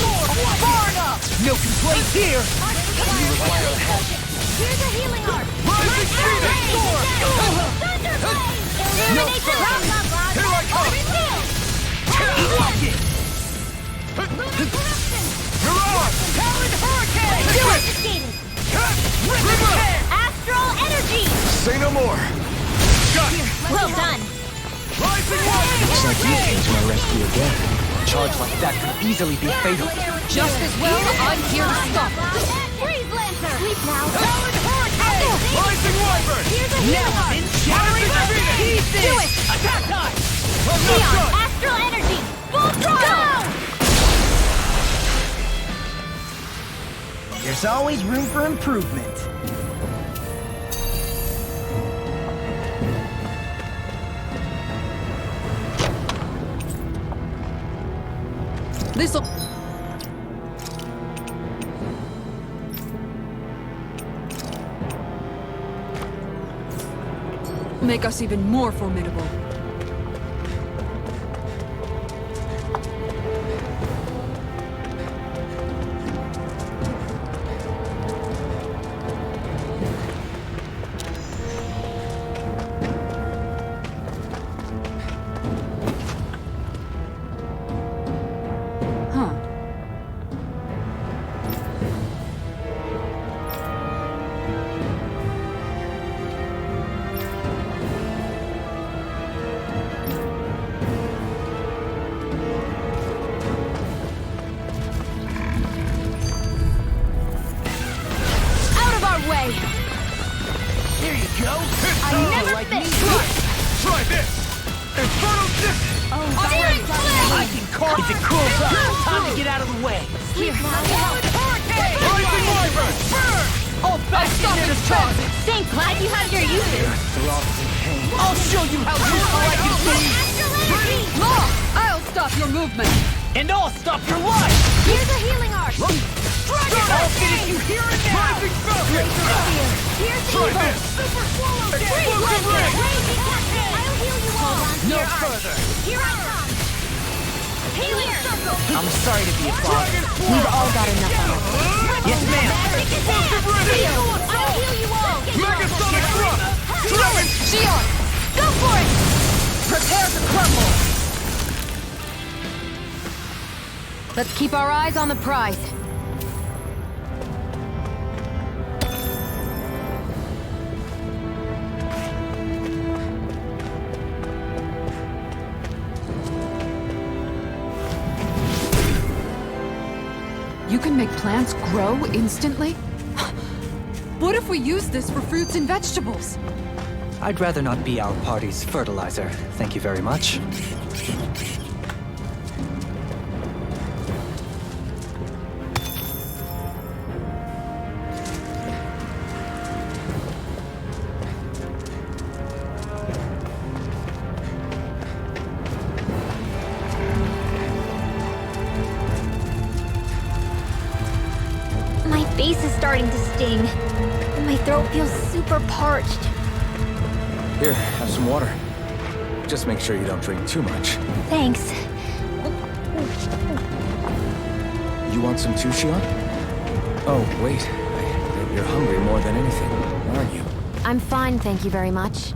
Speaker 8: Far enough! No complaints here!
Speaker 9: Here's a healing arc!
Speaker 10: Rising Phoenix!
Speaker 9: Thunderblade! Illuminate the rock!
Speaker 10: Here I come!
Speaker 8: it! You're on! Talon Hurricane!
Speaker 9: Do it! Astral energy!
Speaker 10: Say no more!
Speaker 9: Well done.
Speaker 8: Rising One!
Speaker 6: Looks like you came to my rescue again. A charge like that could easily be fatal.
Speaker 7: Just as well, I'm here to stop.
Speaker 9: Freeze Lancer! Sleep now.
Speaker 8: Talon Hurricane! Rising Wyvern!
Speaker 9: Here's a healing
Speaker 8: Now
Speaker 9: arc.
Speaker 8: in shattering pieces!
Speaker 9: Do it!
Speaker 8: Attack time!
Speaker 9: Leon, astral energy! Full throttle!
Speaker 8: There's always room for improvement.
Speaker 7: This'll make us even more formidable. Huh.
Speaker 9: Out of our way!
Speaker 8: There you go.
Speaker 9: I never miss!
Speaker 8: Try this. Infernal Distance.
Speaker 9: Searing flame!
Speaker 8: I can carve it. Cools up. Time to get out of the way.
Speaker 9: Sleep now.
Speaker 8: Hurricane! Rising Wyvern! Burn! All back into the charge.
Speaker 9: Stay glad you have your uses.
Speaker 8: I'll show you how useful I can be.
Speaker 9: Astral energy!
Speaker 7: Law! I'll stop your movement!
Speaker 8: And I'll stop your life.
Speaker 9: Here's a healing arc!
Speaker 8: I'll finish you here and now. Rising Falcon!
Speaker 9: Here's the
Speaker 8: Try
Speaker 9: evil!
Speaker 8: this. Super Swallow Dance.
Speaker 9: Freeze
Speaker 8: Explosive
Speaker 9: Lancer!
Speaker 8: Ring.
Speaker 9: Raging Cascade! I'll heal you all!
Speaker 8: No further.
Speaker 9: Here I come! Healing circle!
Speaker 8: I'm sorry to be a bother.
Speaker 11: We've all got enough on us.
Speaker 8: Yes, ma'am.
Speaker 9: Explosive ring! I'll heal you all!
Speaker 8: Megasonic Thrust! Dragon!
Speaker 9: Shion! Go for it!
Speaker 7: Prepare to crumble!
Speaker 11: Let's keep our eyes on the prize.
Speaker 7: You can make plants grow instantly? What if we use this for fruits and vegetables?
Speaker 6: I'd rather not be our party's fertilizer. Thank you very much.
Speaker 9: My face is starting to sting. And my throat feels super parched.
Speaker 10: Here, have some water. Just make sure you don't drink too much.
Speaker 9: Thanks.
Speaker 10: You want some too, Shion? Oh, wait. You're hungry more than anything, aren't you?
Speaker 11: I'm fine, thank you very much.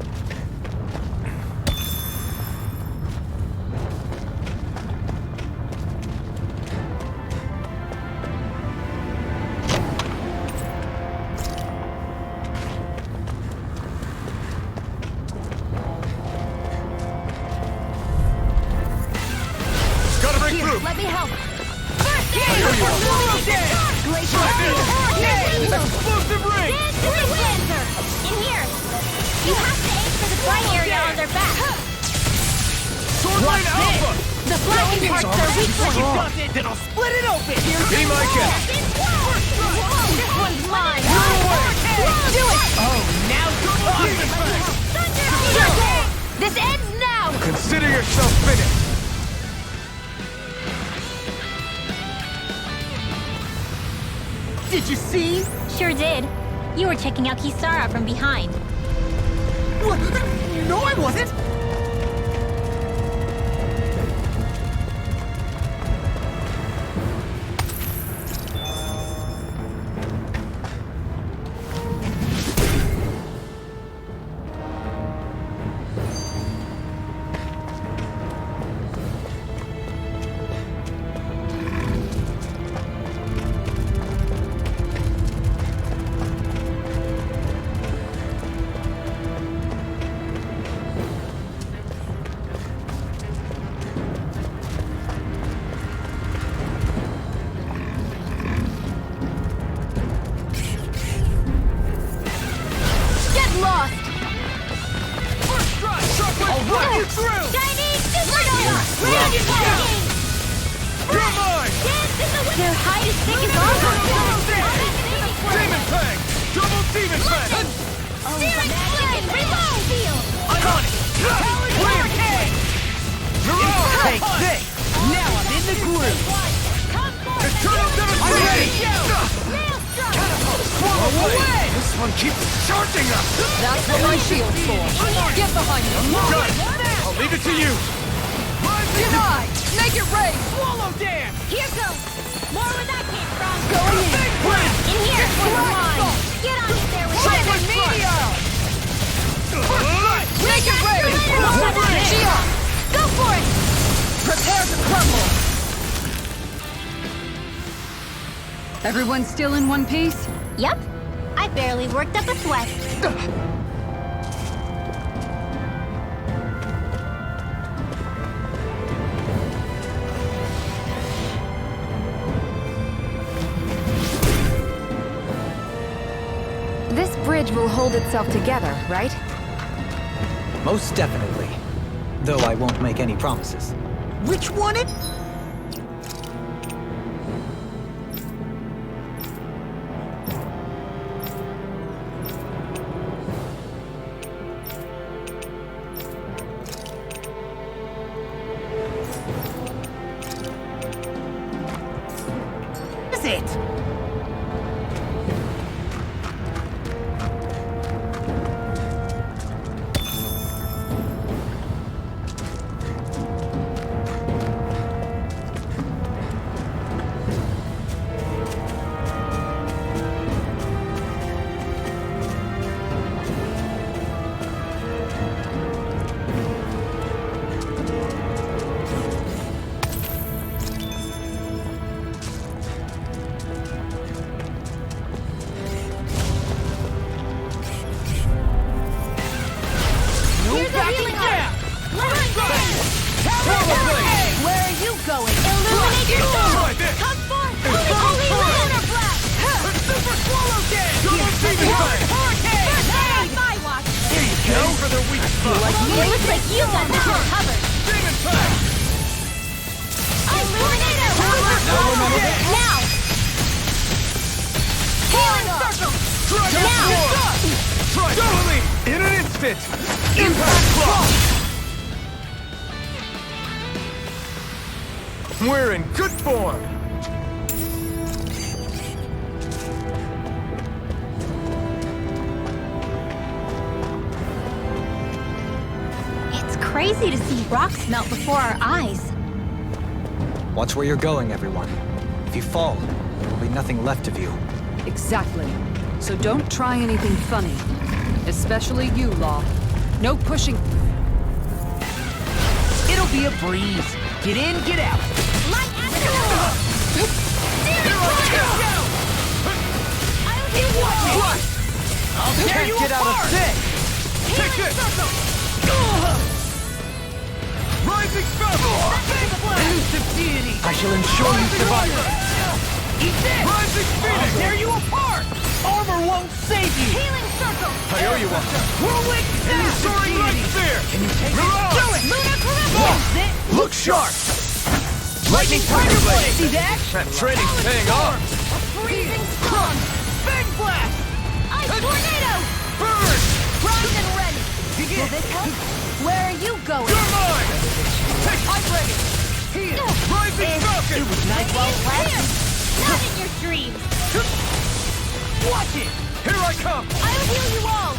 Speaker 8: Gotta break through.
Speaker 9: Let me help.
Speaker 8: Explosive ring!
Speaker 9: Freeze Lancer! In here! You have to aim for the fly area on their back.
Speaker 8: Swordline Alpha!
Speaker 9: The flying parts are weak
Speaker 8: You
Speaker 9: point.
Speaker 8: got it, then I'll split it open!
Speaker 10: Be my guest!
Speaker 9: This one's mine.
Speaker 8: Do it! Oh, now you're awesome!
Speaker 9: This ends now!
Speaker 10: Consider yourself finished!
Speaker 8: Did you see?
Speaker 9: Sure did. You were checking out Kisara from behind.
Speaker 8: What? No, I wasn't!
Speaker 9: You're mine! Their hide is thick as armor!
Speaker 12: Demon Fang! Double Demon Fang!
Speaker 9: Steering Flame! Reload!
Speaker 12: I'm on it! Hurricane!
Speaker 8: Take this! Now I'm in the groove!
Speaker 12: Eternal Devastation!
Speaker 8: I'm ready!
Speaker 12: Swallow away! This one keeps charging us!
Speaker 7: That's what my shield's for. Get behind me.
Speaker 12: Good! I'll leave it to you!
Speaker 7: Deny! Make it rain!
Speaker 12: Swallow Dance!
Speaker 9: Here goes! More where that came from!
Speaker 7: Going in!
Speaker 9: In here! Mine! Get on it there with
Speaker 7: Shiver
Speaker 9: it!
Speaker 7: meteor! Make it rain! Gia!
Speaker 9: Go for it!
Speaker 7: Prepare to crumble! Everyone still in one piece?
Speaker 9: Yep. I barely worked up a sweat.
Speaker 11: This bridge will hold itself together, right?
Speaker 6: Most definitely. Though I won't make any promises.
Speaker 8: Which one it? Is it?
Speaker 12: In an instant! Impact Block! We're in good form!
Speaker 9: It's crazy to see rocks melt before our eyes.
Speaker 6: Watch where you're going, everyone. If you fall, there will be nothing left of you.
Speaker 7: Exactly. So don't try anything funny. Especially you, Law. No pushing.
Speaker 8: It'll be a breeze. Get in, get out.
Speaker 9: Light after
Speaker 8: I'll tear you
Speaker 12: get out of
Speaker 8: apart!
Speaker 12: this! Take this! Rising Spell!
Speaker 8: Elusive deity!
Speaker 6: I shall ensure you survive.
Speaker 8: Eat this!
Speaker 12: Rising Phoenix!
Speaker 8: I'll tear you apart! Armor won't save you!
Speaker 9: Healing circle!
Speaker 12: I owe you one.
Speaker 8: Whirlwind snap!
Speaker 12: Soaring Light Sphere!
Speaker 8: Can you take it?
Speaker 12: Mirage!
Speaker 8: Do it!
Speaker 9: Lunar Carissa!
Speaker 8: Sit!
Speaker 12: Look sharp!
Speaker 8: Lightning Tiger Blade! See that?
Speaker 12: That training's paying off!
Speaker 9: Freezing storm!
Speaker 8: Big blast!
Speaker 9: Ice tornado!
Speaker 12: Burn!
Speaker 9: Primed and ready!
Speaker 8: Begin!
Speaker 9: Will this help? Where are you going?
Speaker 12: You're mine! Take
Speaker 8: I'm ready!
Speaker 12: Here! Rising Falcon!
Speaker 8: It was nice while it lasted.
Speaker 9: Not in your dreams!
Speaker 8: Watch it!
Speaker 12: Here I come!
Speaker 9: I'll heal you all!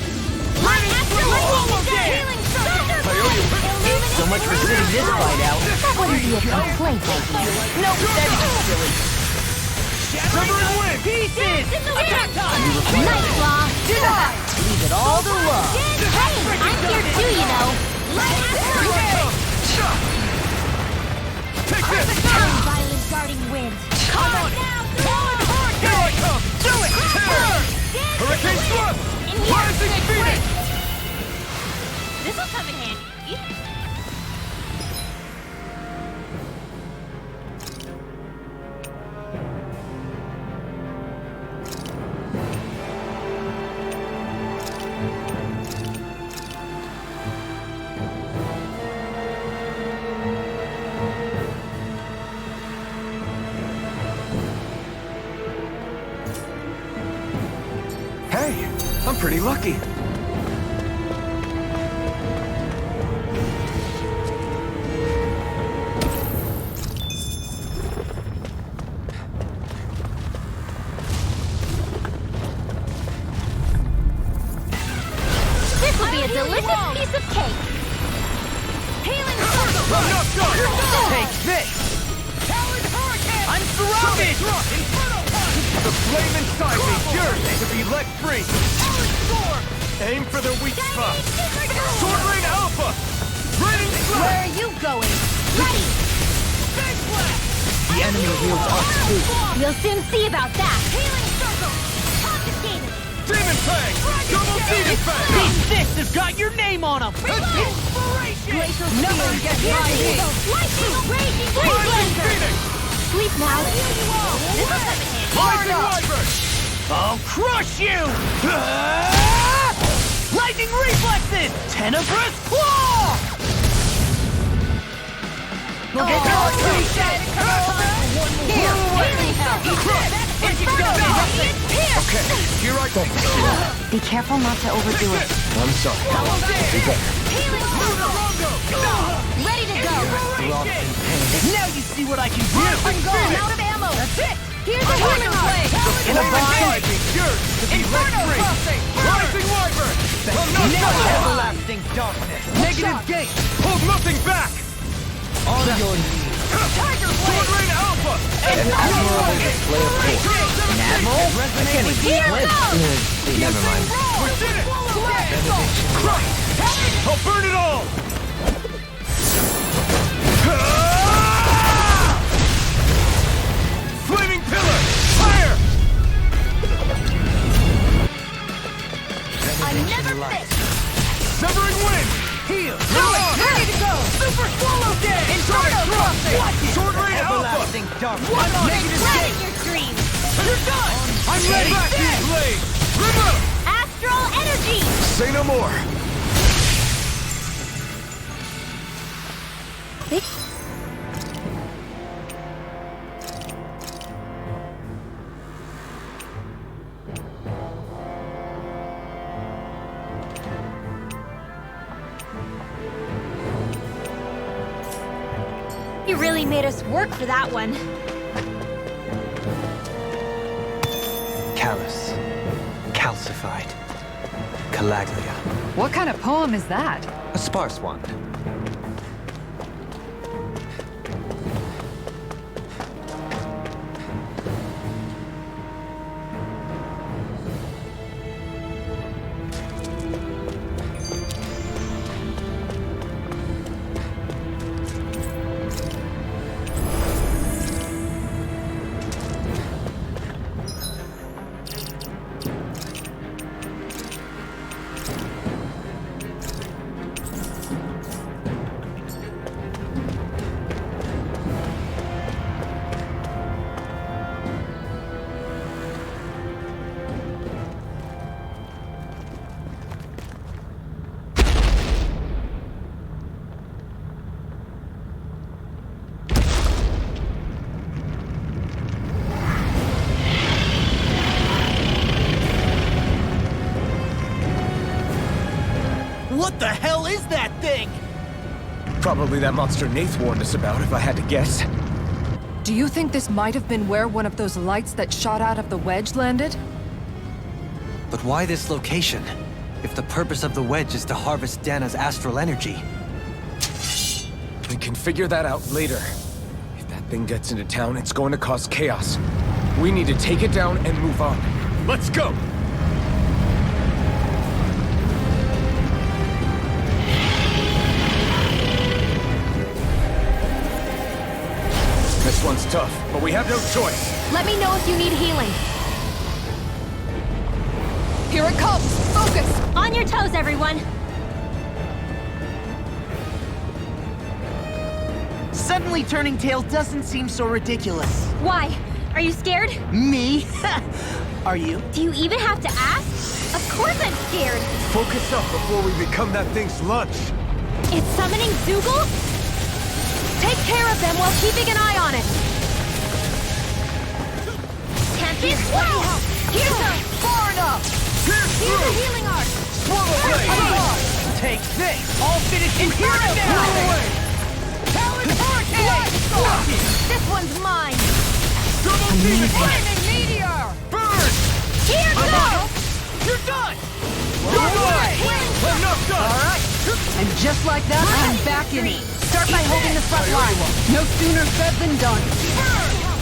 Speaker 12: Ready
Speaker 9: After
Speaker 12: for
Speaker 9: lightning
Speaker 12: all
Speaker 9: is dead!
Speaker 12: again!
Speaker 9: Healing circle!
Speaker 12: I owe you.
Speaker 8: So much for sitting this fight out.
Speaker 9: That wouldn't be a complaint,
Speaker 8: No, that'd be silly.
Speaker 12: Severing Wind!
Speaker 8: Pieces!
Speaker 9: Attack
Speaker 8: time!
Speaker 9: Nice, Law!
Speaker 8: Denied! Leave it all to love.
Speaker 9: Hey, I'm here too, you know! Light after
Speaker 12: Take this!
Speaker 9: Violent guarding wind!
Speaker 8: Come on!
Speaker 12: Here I come!
Speaker 8: Do it!
Speaker 12: Hurricane Thrust!
Speaker 9: In here!
Speaker 12: Rising Phoenix!
Speaker 9: This'll come in handy.
Speaker 10: pretty lucky.
Speaker 9: This will be a delicious piece of cake. Healing
Speaker 12: Take this! Talon Hurricane! I'm surrounded! The flame inside me yearns to be let free! Aim for the weak spot! Sword Rain Alpha! Raining Slash!
Speaker 9: Where are you going? Ready!
Speaker 12: Big Slash!
Speaker 6: The enemy wields us too.
Speaker 9: You'll soon see about that. Healing circle. Confiscated.
Speaker 12: Demon Fang! Double Demon Fang!
Speaker 8: These fists have got your name on them!
Speaker 9: Glacial
Speaker 8: Never
Speaker 9: spear.
Speaker 8: get
Speaker 9: Here's
Speaker 8: my hit.
Speaker 9: Eagle. Lightning raging
Speaker 12: Rising
Speaker 9: blazer.
Speaker 12: Phoenix!
Speaker 9: Sleep now. This is heavy.
Speaker 12: Rising Wyvern!
Speaker 8: I'll crush you! Lightning reflexes! Tenebrous claw! Look at your reset!
Speaker 9: Here, healing circle.
Speaker 10: Okay, here I go.
Speaker 11: Be careful not to overdo it.
Speaker 10: I'm sorry. Be better.
Speaker 9: Healing circle. Ready to go.
Speaker 8: Now you see what I can do!
Speaker 9: I'm gone. Out of ammo. That's it. Here's a healing blade.
Speaker 8: In a
Speaker 12: Flame
Speaker 8: bind!
Speaker 12: inside me yearns to be let free! Rising Wyvern!
Speaker 8: Everlasting darkness! Negative gate!
Speaker 12: Hold nothing back!
Speaker 8: On your knees!
Speaker 12: Sword Rain Alpha!
Speaker 6: An admiral will display of force.
Speaker 8: An admiral?
Speaker 6: Resonate with
Speaker 9: Here we go.
Speaker 6: Never mind.
Speaker 12: We did it! I'll burn it all! Flaming Pillar! Fire!
Speaker 9: I never miss.
Speaker 12: Severing Wind!
Speaker 8: Heal!
Speaker 12: Ready to go!
Speaker 8: Super swallow dead!
Speaker 12: Inferno Crossing! Sword Rain Alpha!
Speaker 8: Everlasting darkness!
Speaker 12: Negative
Speaker 9: Grab
Speaker 12: gate!
Speaker 9: your dreams.
Speaker 12: You're done! I'm ready! Back these blades! Remove!
Speaker 9: Astral energy.
Speaker 10: Say no more.
Speaker 9: You really made us work for that one.
Speaker 6: Callous. Calcified. Calaglia.
Speaker 7: What kind of poem is that?
Speaker 6: A sparse one.
Speaker 8: What the hell is that thing?
Speaker 10: Probably that monster Nath warned us about, if I had to guess.
Speaker 7: Do you think this might have been where one of those lights that shot out of the wedge landed?
Speaker 6: But why this location? If the purpose of the wedge is to harvest Dana's astral energy.
Speaker 10: We can figure that out later. If that thing gets into town, it's going to cause chaos. We need to take it down and move on.
Speaker 12: Let's go! This one's tough, but we have no choice.
Speaker 9: Let me know if you need healing.
Speaker 7: Here it comes! Focus!
Speaker 9: On your toes, everyone.
Speaker 8: Suddenly turning tail doesn't seem so ridiculous.
Speaker 9: Why? Are you scared?
Speaker 8: Me? Are you?
Speaker 9: Do you even have to ask? Of course I'm scared.
Speaker 12: Focus up before we become that thing's lunch.
Speaker 9: It's summoning Zoogle? Take care of them while keeping an eye on it. Can't be slow! Here goes!
Speaker 12: Far enough! Pierce through!
Speaker 3: Here's a healing arc!
Speaker 12: Swallow blade!
Speaker 8: Take this! I'll finish you here and
Speaker 12: Blow
Speaker 8: now!
Speaker 12: away!
Speaker 3: Talon Hurricane! This one's mine!
Speaker 12: Double demon
Speaker 3: Flaming meteor!
Speaker 12: burn!
Speaker 3: Here goes!
Speaker 12: You're done! You're away! Enough done!
Speaker 7: Alright. And just like that, I'm back in it. Start by holding the front line. No sooner said than done.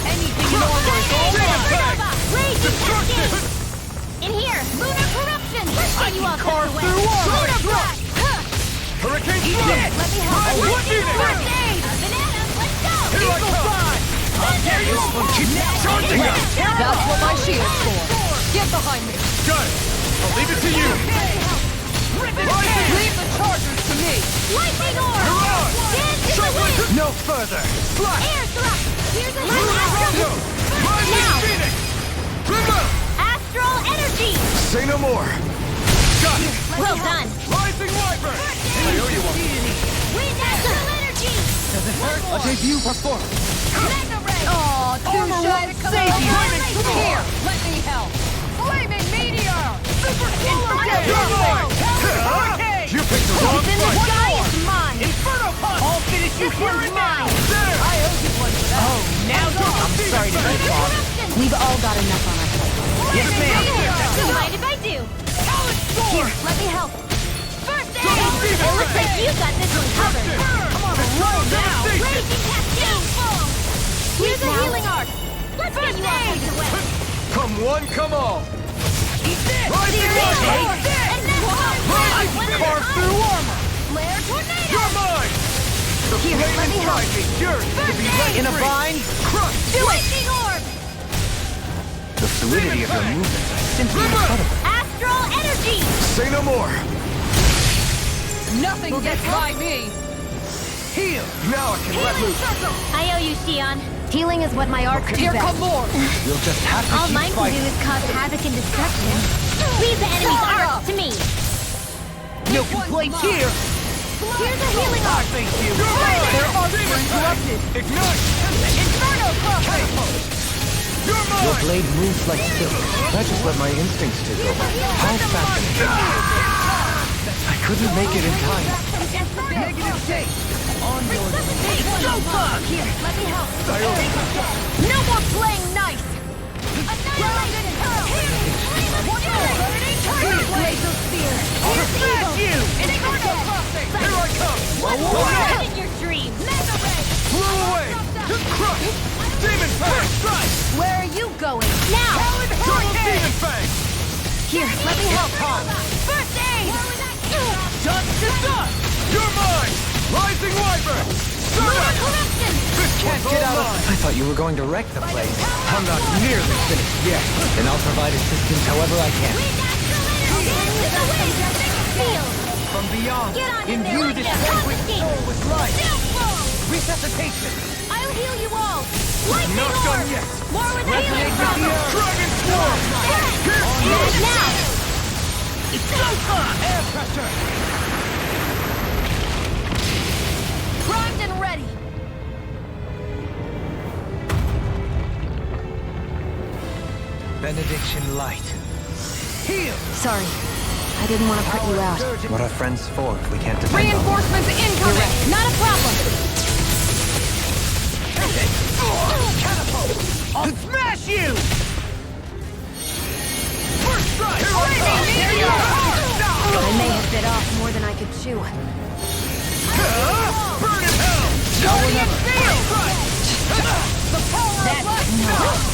Speaker 3: Anything in order is all
Speaker 12: Supernova!
Speaker 3: Raging
Speaker 12: Destruction!
Speaker 3: cascade! In here! Lunar corruption! Let's get you off
Speaker 12: carve
Speaker 3: the way!
Speaker 12: through armor!
Speaker 3: Lunar blast!
Speaker 12: Hurricane
Speaker 3: Eat
Speaker 12: strike!
Speaker 3: it! Let me help!
Speaker 12: Rise
Speaker 3: First
Speaker 12: Phoenix!
Speaker 3: aid! Bananas, let's go!
Speaker 12: Here I come!
Speaker 3: How dare you!
Speaker 12: Keep charging us!
Speaker 7: That's what my shield's for. Get behind me.
Speaker 12: Got it! I'll leave it to you!
Speaker 7: Leave the chargers to me.
Speaker 3: Lightning orb!
Speaker 12: Mirage!
Speaker 3: Dance in the wind!
Speaker 8: No further!
Speaker 12: Slash!
Speaker 3: Air thrust! Here's a
Speaker 12: Rondo! Rising
Speaker 3: Now!
Speaker 12: Phoenix! Remember!
Speaker 3: Astral energy!
Speaker 10: Say no more.
Speaker 12: Got it!
Speaker 3: Well done!
Speaker 12: Rising Wyvern! I owe you one.
Speaker 3: Wind astral energy!
Speaker 8: A debut performance!
Speaker 3: Mega ray!
Speaker 7: Aw, too shy to come
Speaker 3: save
Speaker 7: out.
Speaker 3: you.
Speaker 7: Here, let me help. Flaming meteor! Super
Speaker 12: You picked the wrong
Speaker 3: Then the
Speaker 12: fight!
Speaker 3: sky is mine!
Speaker 12: Inferno Punch!
Speaker 8: I'll finish you
Speaker 3: This
Speaker 8: here
Speaker 3: one's
Speaker 8: and now!
Speaker 3: mine!
Speaker 12: There!
Speaker 7: I owe you one for that.
Speaker 8: Oh, now I'm sorry to be wrong.
Speaker 11: We've all got enough on our plate.
Speaker 8: Yes, ma'am!
Speaker 3: Don't mind if I do! Here, let me help! First aid! It looks like you got this one covered!
Speaker 12: I'm on a roll now!
Speaker 3: Raging cascade! Here's a healing arc! Let's get you off the way!
Speaker 12: Come one, come all!
Speaker 3: Eat this!
Speaker 12: Rising Wyvern!
Speaker 3: And then
Speaker 12: Carve through armor!
Speaker 3: Flare tornado!
Speaker 12: You're mine! The
Speaker 3: Here, let
Speaker 12: flame
Speaker 3: me help.
Speaker 12: inside me yearns to be let
Speaker 8: In a
Speaker 12: free!
Speaker 8: bind?
Speaker 12: Crush!
Speaker 3: Lightning orb!
Speaker 6: The fluidity of your movements are simply incredible.
Speaker 3: Astral energy!
Speaker 10: Say no more.
Speaker 7: Nothing gets by me.
Speaker 12: Heal! Now I can let loose!
Speaker 9: I owe you, Xion.
Speaker 11: Healing is what my art could
Speaker 7: Here
Speaker 11: best.
Speaker 7: come more.
Speaker 6: You'll just have to
Speaker 9: All
Speaker 6: keep
Speaker 9: mine can do
Speaker 6: fighting.
Speaker 9: is cause havoc and destruction. Leave the enemy's arts to me.
Speaker 8: No complaints here!
Speaker 3: Here's a healing arc!
Speaker 12: Thank you! You're mine!
Speaker 7: Their arts were interrupted.
Speaker 12: Ignite!
Speaker 3: Inferno crossover!
Speaker 12: You're
Speaker 6: Your
Speaker 12: mine!
Speaker 6: blade moves like silk. I just let my instincts take over. How fascinating. I couldn't make it in time.
Speaker 8: Negative shape! On your
Speaker 3: Here, let me help! No more playing nice! Annihilated hurl! One more! Here's laser spear! Here's evil!
Speaker 12: you!
Speaker 3: Inferno crossing!
Speaker 12: Here I come!
Speaker 3: What in your dream? Mega ray!
Speaker 12: Blow away! Crush! Demon Fang! Strike!
Speaker 3: Where are you going? Now!
Speaker 12: Double Demon Fang!
Speaker 3: Here, let me help! First aid!
Speaker 12: Dust to dust! You're mine! Rising Wyvern!
Speaker 3: Lunar corruption!
Speaker 12: This
Speaker 8: Can't
Speaker 12: one's
Speaker 8: get
Speaker 12: all
Speaker 8: out of...
Speaker 12: mine!
Speaker 6: I thought you were going to wreck the place.
Speaker 8: I'm not nearly finished yet.
Speaker 6: Then I'll provide assistance however I can.
Speaker 3: Wind astral energy! With the wind! Field!
Speaker 8: From beyond,
Speaker 3: Get on in there
Speaker 8: imbue
Speaker 3: like
Speaker 8: this
Speaker 3: that!
Speaker 8: sacred soul with life.
Speaker 3: Downfall!
Speaker 8: Resuscitation!
Speaker 3: I'll heal you all! Lightning
Speaker 12: Not
Speaker 3: orb!
Speaker 12: done yet!
Speaker 3: More with the healing
Speaker 8: Resonate with the
Speaker 3: from!
Speaker 8: earth.
Speaker 12: Dragon Swarm!
Speaker 3: Now!
Speaker 8: Air pressure!
Speaker 3: Primed and ready!
Speaker 8: Benediction light. Heal!
Speaker 11: Sorry, I didn't want to put you out.
Speaker 6: What are friends for if we can't defend them?
Speaker 7: Reinforcements incoming.
Speaker 3: Not a problem!
Speaker 8: I'll smash you!
Speaker 12: First strike!
Speaker 11: I may have bit off more than I could chew.
Speaker 12: Burn in hell!
Speaker 8: Guardian
Speaker 12: First strike!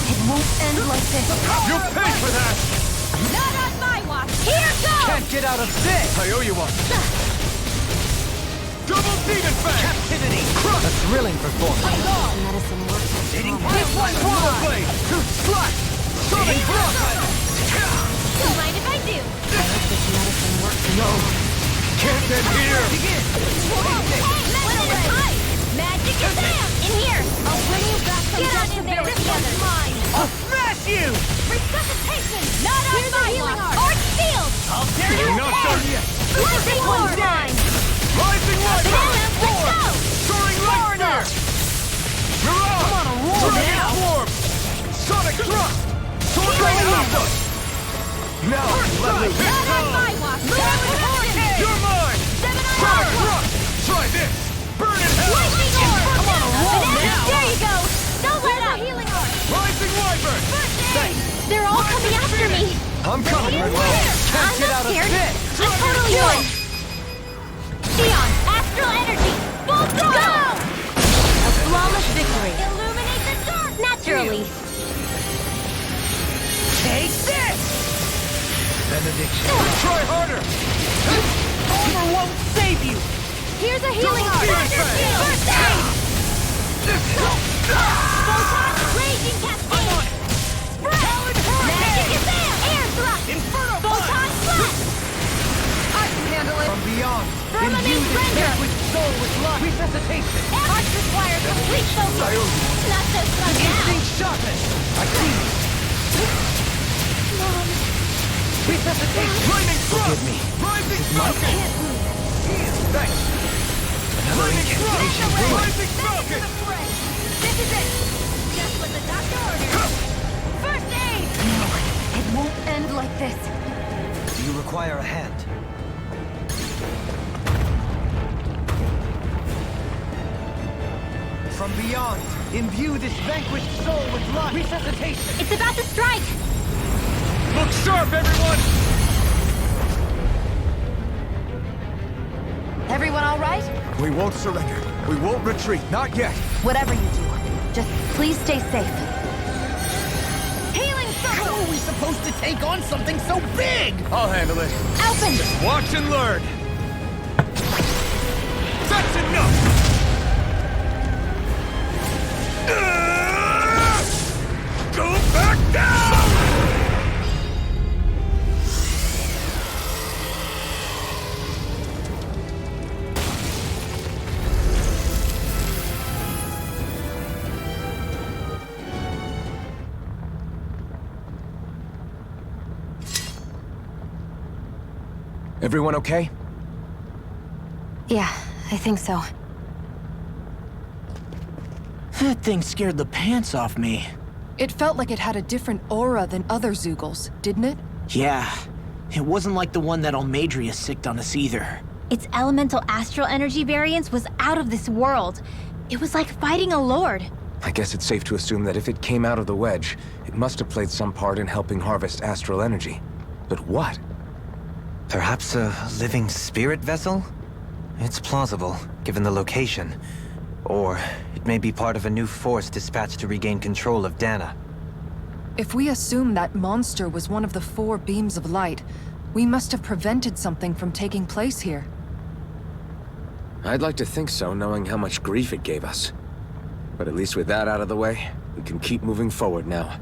Speaker 11: It won't end like this.
Speaker 12: You'll pay for that!
Speaker 3: Not on my watch! Here goes!
Speaker 8: can't get out of this!
Speaker 12: I owe you one! Double Demon Fang!
Speaker 8: Captivity!
Speaker 6: A thrilling performance.
Speaker 11: Medicine works.
Speaker 3: This one's
Speaker 12: Swallow
Speaker 3: mine!
Speaker 12: Blade! Slash! Sonic Thrust!
Speaker 3: Don't mind if I do!
Speaker 11: This medicine works.
Speaker 12: No! Can't end here!
Speaker 3: Magic Shazam! In here! I'll bring you back from death to bury together! Mine!
Speaker 8: I'll smash you!
Speaker 3: Resuscitation! Not on my watch! Arch Shield!
Speaker 8: How dare you!
Speaker 12: Not done yet!
Speaker 3: Lightning one's mine!
Speaker 12: Rising Wyvern!
Speaker 3: Banana, let's go!
Speaker 12: Soaring Lightning! Mirage!
Speaker 8: I'm on a roll
Speaker 12: Dragon
Speaker 8: now!
Speaker 12: Swarm! Sonic Thrust! Sword Rain Alpha! Now, let me
Speaker 3: Not on my watch! Talon Hurricane!
Speaker 12: You're mine!
Speaker 3: 7 on
Speaker 12: Try,
Speaker 3: yours!
Speaker 12: try this! Burn in hell!
Speaker 3: Lightning Orb!
Speaker 12: I'm on a roll now!
Speaker 3: There you go! Don't let up! Healing Orb!
Speaker 12: Rising Wyvern!
Speaker 3: First aid!
Speaker 12: Thanks!
Speaker 9: They're all coming after me.
Speaker 12: I'm coming, Manuel!
Speaker 3: I'm
Speaker 12: Can't get
Speaker 3: not
Speaker 12: out of
Speaker 3: scared.
Speaker 12: this!
Speaker 3: I'm totally one! Theon, Astral Energy! Full throttle! A flawless victory! Illuminate the dark!
Speaker 9: Naturally.
Speaker 12: Take this! Benediction. Try harder! Armor won't save you!
Speaker 3: Here's a healing orb!
Speaker 12: Fear Fang.
Speaker 3: First aid! Photon Raging Cascade! Spread!
Speaker 12: Talon Hurricane!
Speaker 3: Magic Gazelle! Air Thrust!
Speaker 12: Inferno
Speaker 3: Photon Slash!
Speaker 12: I can handle it! From beyond,
Speaker 3: Firmament
Speaker 12: imbue this
Speaker 3: Render.
Speaker 12: vanquished soul with life! Resuscitation!
Speaker 3: Arts require complete focus!
Speaker 12: Sayuri.
Speaker 3: Not so slow now!
Speaker 12: Instinct sharpness! I see you!
Speaker 3: Mom,
Speaker 12: Resuscitation! Lightning thrust! Forgive me. Rising Falcon! Thanks!
Speaker 6: Another incantation ruined.
Speaker 12: Rising Falcon!
Speaker 3: this is it! Just what the doctor ordered! First aid!
Speaker 9: It won't end like this.
Speaker 6: Do you require a hand?
Speaker 12: From beyond, imbue this vanquished soul with life! Resuscitation!
Speaker 9: It's about to strike.
Speaker 12: Look sharp, everyone!
Speaker 3: Everyone all right?
Speaker 12: We won't surrender. We won't retreat. Not yet.
Speaker 3: Whatever you do, just please stay safe. Healing circle!
Speaker 8: How are we supposed to take on something so big?
Speaker 12: I'll handle it.
Speaker 3: Open!
Speaker 12: Watch and learn. That's enough! Go back down!
Speaker 10: Everyone okay?
Speaker 11: Yeah, I think so.
Speaker 8: That thing scared the pants off me.
Speaker 7: It felt like it had a different aura than other Zeugles, didn't it?
Speaker 8: Yeah, it wasn't like the one that Almadria sicked on us either.
Speaker 9: Its elemental astral energy variance was out of this world. It was like fighting a lord.
Speaker 10: I guess it's safe to assume that if it came out of the wedge, it must have played some part in helping harvest astral energy. But what?
Speaker 6: Perhaps a living spirit vessel? It's plausible, given the location. Or it may be part of a new force dispatched to regain control of Dana.
Speaker 7: If we assume that monster was one of the 4 beams of light, we must have prevented something from taking place here.
Speaker 10: I'd like to think so, knowing how much grief it gave us. But at least with that out of the way, we can keep moving forward now.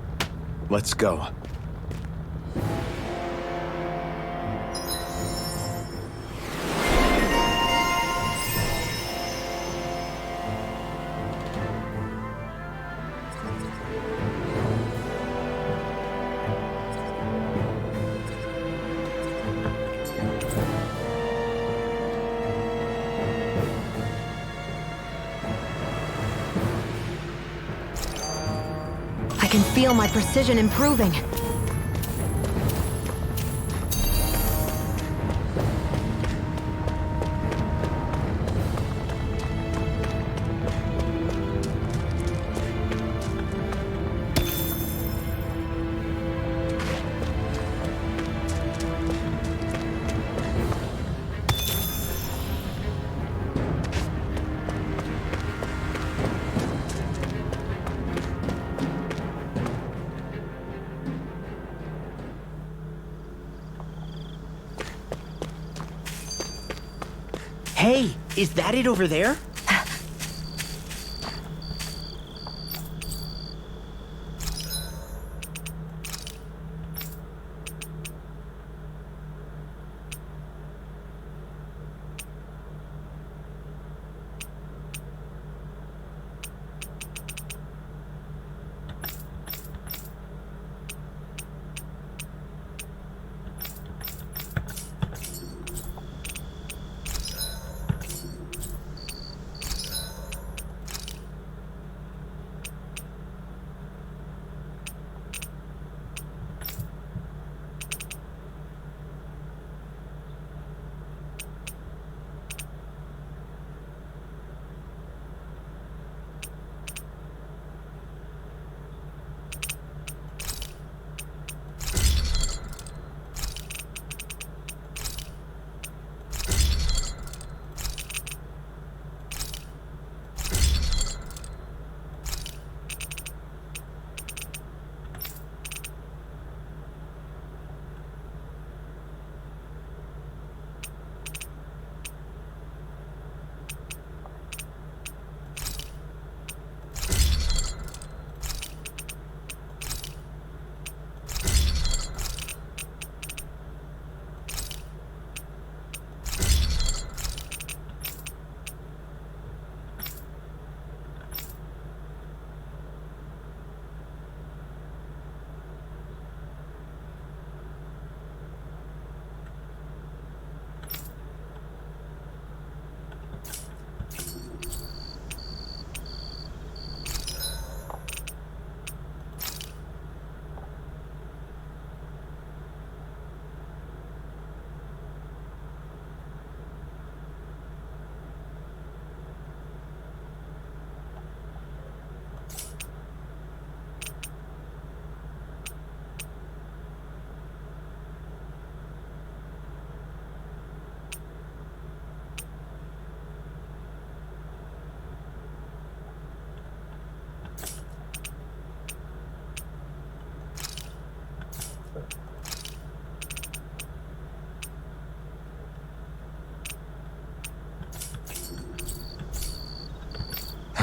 Speaker 10: Let's go.
Speaker 11: I can feel my precision improving.
Speaker 8: Hey, is that it over there?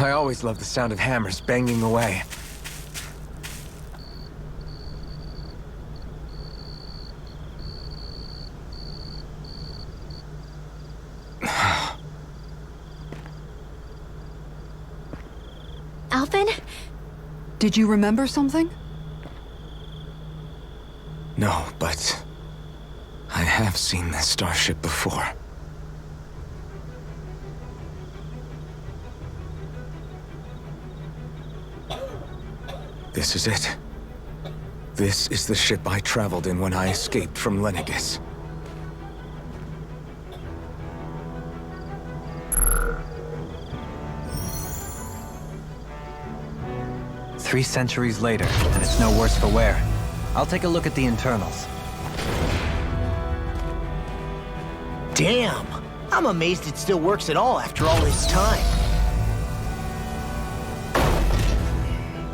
Speaker 10: I always love the sound of hammers banging away.
Speaker 9: Alphen?
Speaker 7: Did you remember something?
Speaker 10: No, but I have seen this starship before. This is it. This is the ship I traveled in when I escaped from Lenegis.
Speaker 6: Three centuries later, and it's no worse for wear. I'll take a look at the internals.
Speaker 8: Damn! I'm amazed it still works at all after all this time.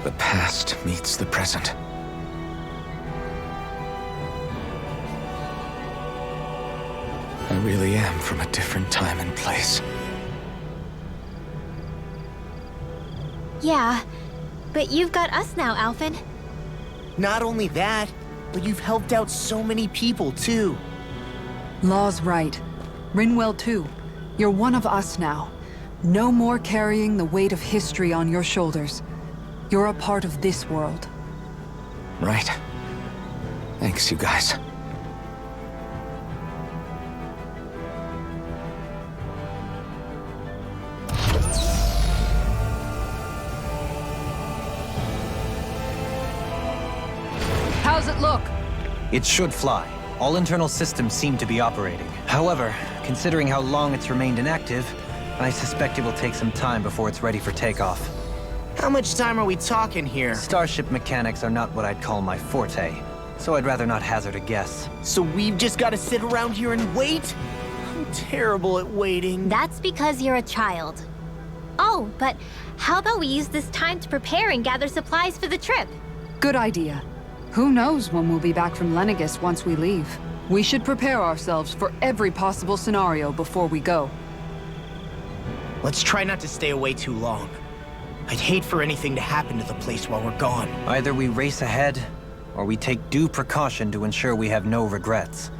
Speaker 10: The past meets the present. I really am from a different time and place.
Speaker 9: Yeah, but you've got us now, Alphen.
Speaker 8: Not only that, but you've helped out so many people, too.
Speaker 7: Law's right. Rinwell too. You're one of us now. No more carrying the weight of history on your shoulders. You're a part of this world.
Speaker 10: Right. Thanks, you guys.
Speaker 7: How's it look?
Speaker 6: It should fly. All internal systems seem to be operating. However, considering how long it's remained inactive, I suspect it will take some time before it's ready for takeoff.
Speaker 8: How much time are we talking here?
Speaker 6: Starship mechanics are not what I'd call my forte, so I'd rather not hazard a guess.
Speaker 8: So we've just got to sit around here and wait? I'm terrible at waiting.
Speaker 9: That's because you're a child. Oh, but how about we use this time to prepare and gather supplies for the trip?
Speaker 7: Good idea. Who knows when we'll be back from Lenegis once we leave. We should prepare ourselves for every possible scenario before we go.
Speaker 8: Let's try not to stay away too long. I'd hate for anything to happen to the place while we're gone.
Speaker 6: Either we race ahead, or we take due precaution to ensure we have no regrets.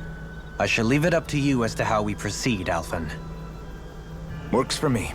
Speaker 6: I shall leave it up to you as to how we proceed, Alphen.
Speaker 10: Works for me.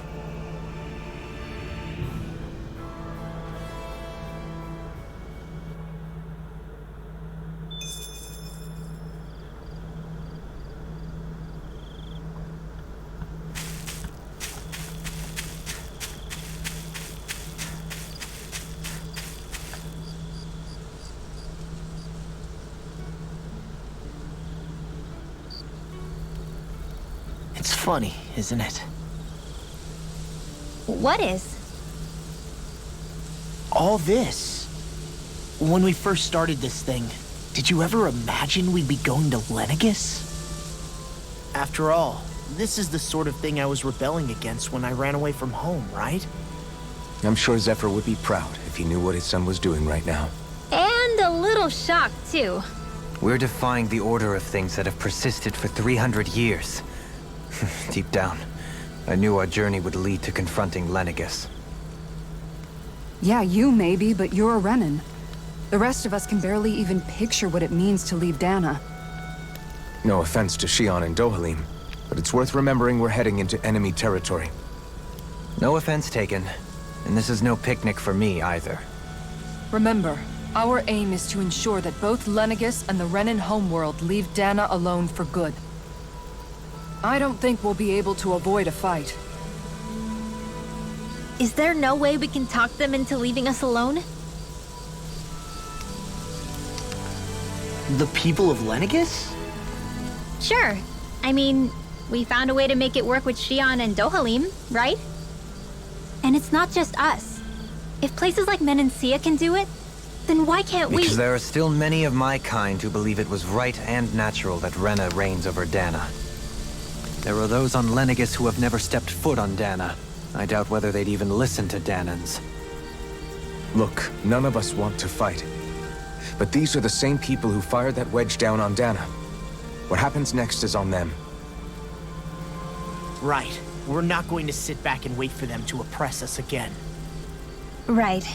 Speaker 8: It's funny, isn't it?
Speaker 9: What is?
Speaker 8: All this. When we first started this thing, did you ever imagine we'd be going to Lenegis? After all, this is the sort of thing I was rebelling against when I ran away from home, right?
Speaker 10: I'm sure Zephyr would be proud if he knew what his son was doing right now.
Speaker 9: And a little shocked, too.
Speaker 6: We're defying the order of things that have persisted for 300 years. Deep down, I knew our journey would lead to confronting Lenegis.
Speaker 7: Yeah, you maybe, but you're a Renan. The rest of us can barely even picture what it means to leave Dana.
Speaker 10: No offense to Shion and Dohalim, but it's worth remembering we're heading into enemy territory.
Speaker 6: No offense taken, and this is no picnic for me either.
Speaker 13: Remember, our aim is to ensure that both Lenegis and the Renan homeworld leave Dana alone for good. I don't think we'll be able to avoid a fight.
Speaker 9: Is there no way we can talk them into leaving us alone?
Speaker 8: The people of Lenegis?
Speaker 9: Sure. I mean, we found a way to make it work with Shion and Dohalim, right? And it's not just us. If places like Menancia can do it, then why can't we?
Speaker 6: Because there are still many of my kind who believe it was right and natural that Rena reigns over Dana. There are those on Lenegis who have never stepped foot on Dana. I doubt whether they'd even listen to Danans.
Speaker 10: Look, none of us want to fight. But these are the same people who fired that wedge down on Dana. What happens next is on them.
Speaker 8: Right. We're not going to sit back and wait for them to oppress us again.
Speaker 9: Right.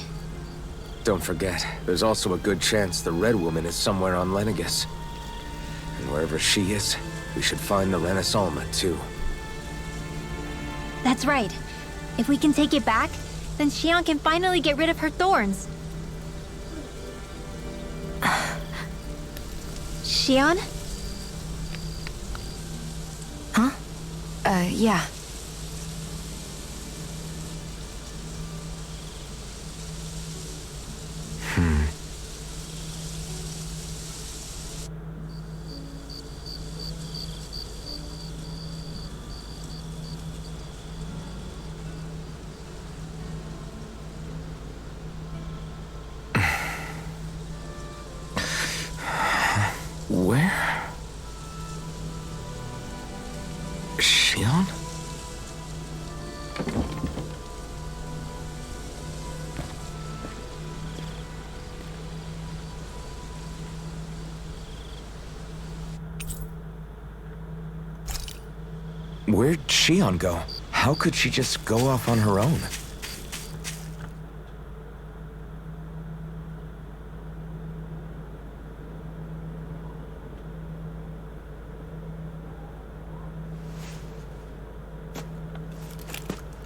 Speaker 10: Don't forget, there's also a good chance the Red Woman is somewhere on Lenegis. And wherever she is, we should find the Renaissance too.
Speaker 9: That's right. If we can take it back, then Xion can finally get rid of her thorns. Xion?
Speaker 11: Huh? Yeah.
Speaker 10: Where? Xion? Where'd Xion go? How could she just go off on her own?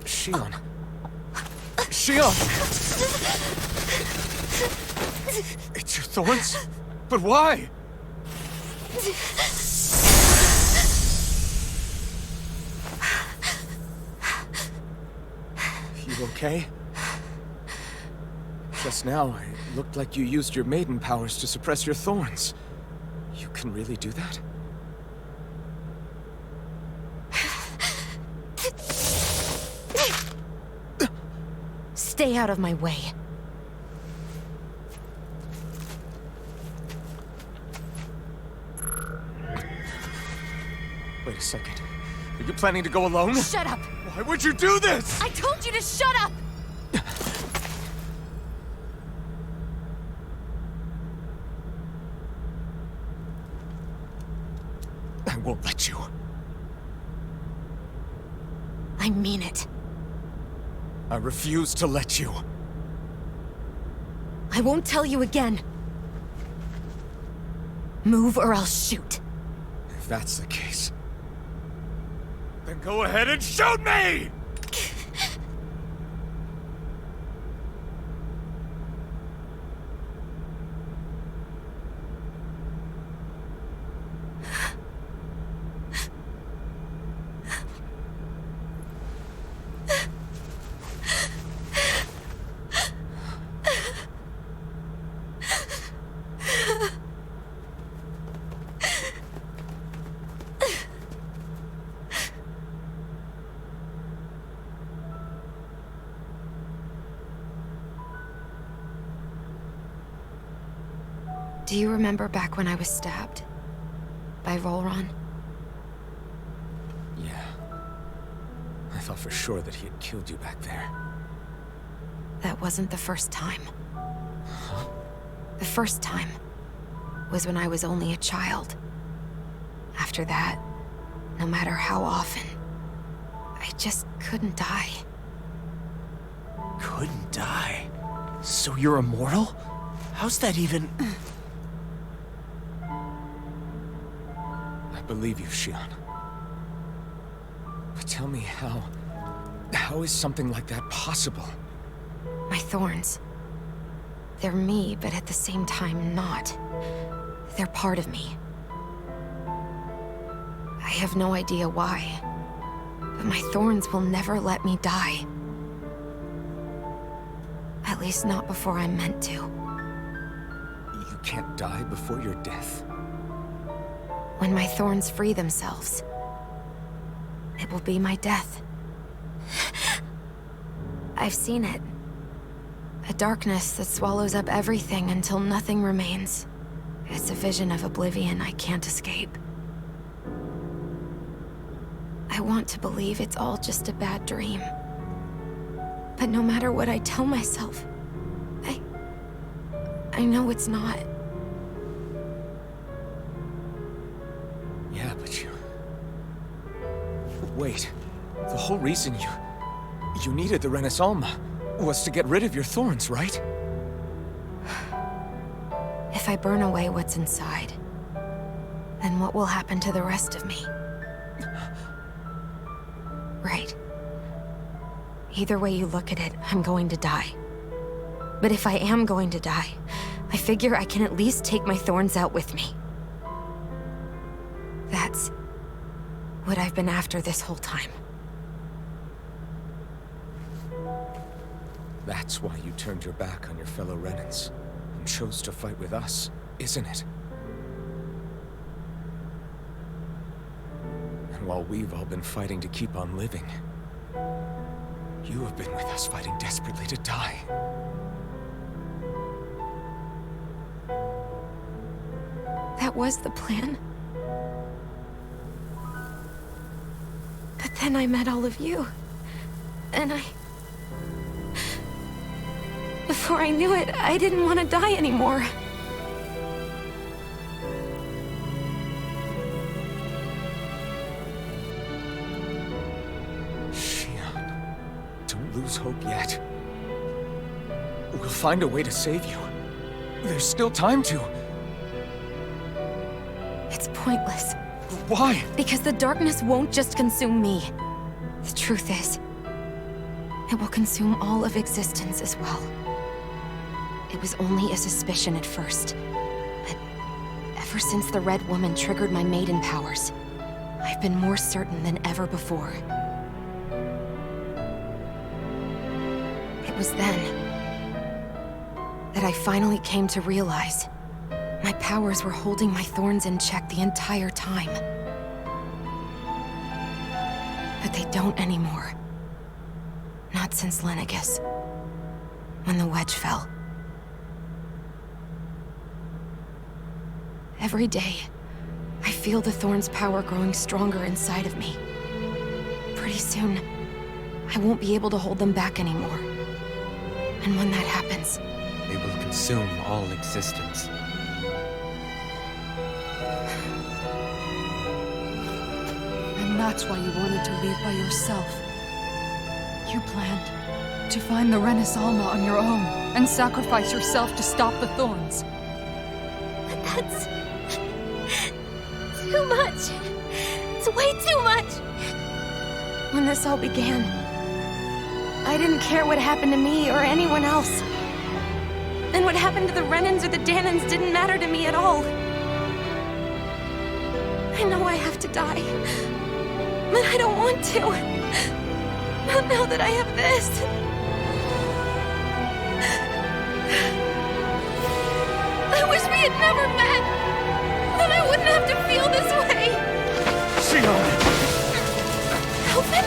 Speaker 10: Xion. Xion!
Speaker 12: It's your thorns? But why? You okay? Just now, it looked like you used your maiden powers to suppress your thorns. You can really do that?
Speaker 11: Stay out of my way.
Speaker 12: Wait a second. Are you planning to go alone?
Speaker 13: Shut up!
Speaker 12: Why would you do this?
Speaker 13: I told you to shut up!
Speaker 12: I won't let you.
Speaker 11: I mean it.
Speaker 12: I refuse to let you.
Speaker 11: I won't tell you again. Move or I'll shoot.
Speaker 12: If that's the case, then go ahead and shoot me!
Speaker 11: Do you remember back when I was stabbed? By Rolron?
Speaker 12: Yeah. I thought for sure that he had killed you back there.
Speaker 11: That wasn't the first time. The first time was when I was only a child. After that, no matter how often, I just couldn't die.
Speaker 8: Couldn't die? So you're immortal? How's that even...
Speaker 12: I believe you, Xion. But tell me how... How is something like that possible?
Speaker 11: My thorns. They're me, but at the same time not. They're part of me. I have no idea why, but my thorns will never let me die. At least not before I'm meant to.
Speaker 12: You can't die before your death?
Speaker 11: When my thorns free themselves, it will be my death. I've seen it. A darkness that swallows up everything until nothing remains. It's a vision of oblivion I can't escape. I want to believe it's all just a bad dream. But no matter what I tell myself, I know it's not.
Speaker 12: Yeah, but you... Wait. The whole
Speaker 10: whole reason you needed the Renaissance was to get rid of your thorns, right?
Speaker 11: If I burn away what's inside, then what will happen to the rest of me? Right. Either way you look at it, I'm going to die. But if I am going to die, I figure I can at least take my thorns out with me. That's what I've been after this whole time.
Speaker 10: That's why you turned your back on your fellow Renans and chose to fight with us, isn't it? And while we've all been fighting to keep on living, you have been with us fighting desperately to die.
Speaker 11: That was the plan. But then I met all of you. And before I knew it, I didn't want to die anymore.
Speaker 10: Shion, don't lose hope yet. We'll find a way to save you. There's still time to.
Speaker 11: It's pointless.
Speaker 10: Why?
Speaker 11: Because the darkness won't just consume me. The truth is, it will consume all of existence as well. It was only a suspicion at first, but ever since the Red Woman triggered my maiden powers, I've been more certain than ever before. It was then that I finally came to realize my powers were holding my thorns in check the entire time. But they don't anymore. Not since Lenegis, when the wedge fell. Every day, I feel the thorn's power growing stronger inside of me. Pretty soon, I won't be able to hold them back anymore. And when that happens,
Speaker 6: They will consume all existence.
Speaker 7: And that's why you wanted to leave by yourself. You planned to find the Renaissance on your own and sacrifice yourself to stop the thorns.
Speaker 9: But that's too much. It's way too much.
Speaker 11: when this all began, I didn't care what happened to me or anyone else. And what happened to the Renans or the Danans didn't matter to me at all. I know I have to die, but I don't want to. Not now that I have this. I wish we had never met. Then I wouldn't have to feel this way.
Speaker 12: Shion!
Speaker 11: Alvin?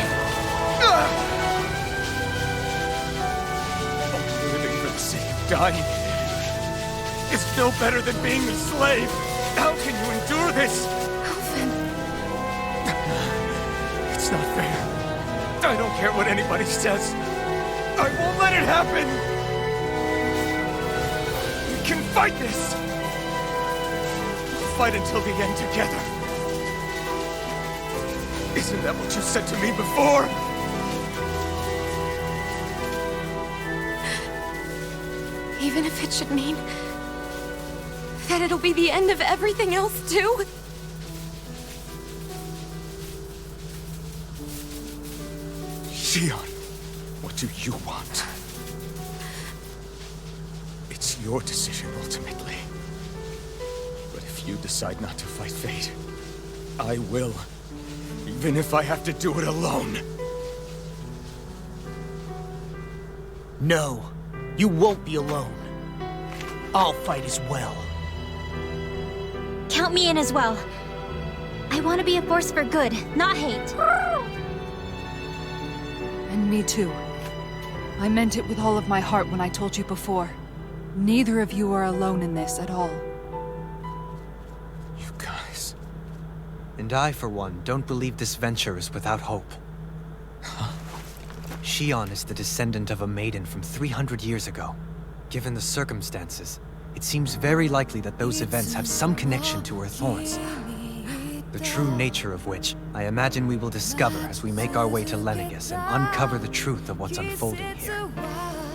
Speaker 12: Living for the sake of dying is no better than being a slave. How can you endure this?
Speaker 11: Alvin.
Speaker 12: It's not fair. I don't care what anybody says. I won't let it happen. We can fight this. We'll fight until the end together. Isn't that what you said to me before?
Speaker 11: Even if it should mean that it'll be the end of everything else, too?
Speaker 12: Shion, what do you want? It's your decision, ultimately. But if you decide not to fight fate, I will. Even if I have to do it alone.
Speaker 8: No, you won't be alone. I'll fight as well.
Speaker 9: Count me in as well. I want to be a force for good, not hate.
Speaker 7: And me too. I meant it with all of my heart when I told you before. Neither of you are alone in this at all.
Speaker 12: You guys...
Speaker 6: And I, for one, don't believe this venture is without hope. Shion is the descendant of a maiden from 300 years ago. Given the circumstances, it seems very likely that those events have some connection to her thorns. The true nature of which I imagine we will discover as we make our way to Lenegis and uncover the truth of what's unfolding here.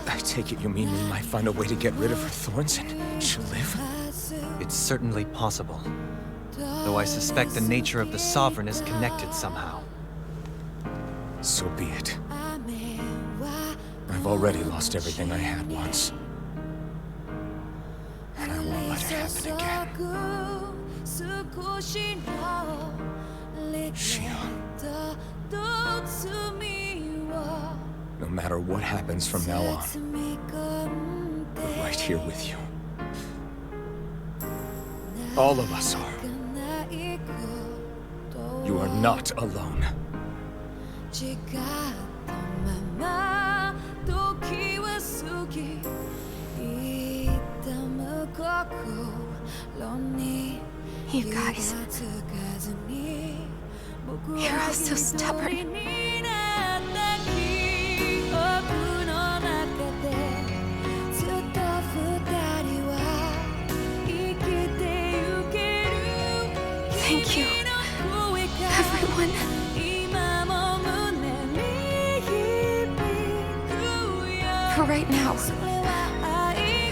Speaker 10: I take it you mean we might find a way to get rid of her thorns and she'll live?
Speaker 6: It's certainly possible. Though I suspect the nature of the Sovereign is connected somehow.
Speaker 10: So be it. I've already lost everything I had once. And I won't let it happen again. Shion. No matter what happens from now on, we're right here with you. All of us are. You are not alone.
Speaker 11: You guys. You're all so stubborn. Thank you, everyone. For right now,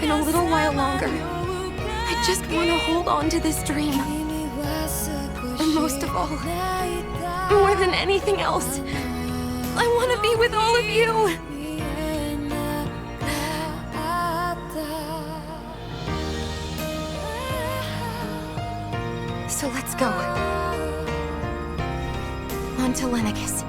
Speaker 11: and a little while longer, I just want to hold on to this dream. And most of all, more than anything else, I want to be with all of you. So let's go. On to Lenegis.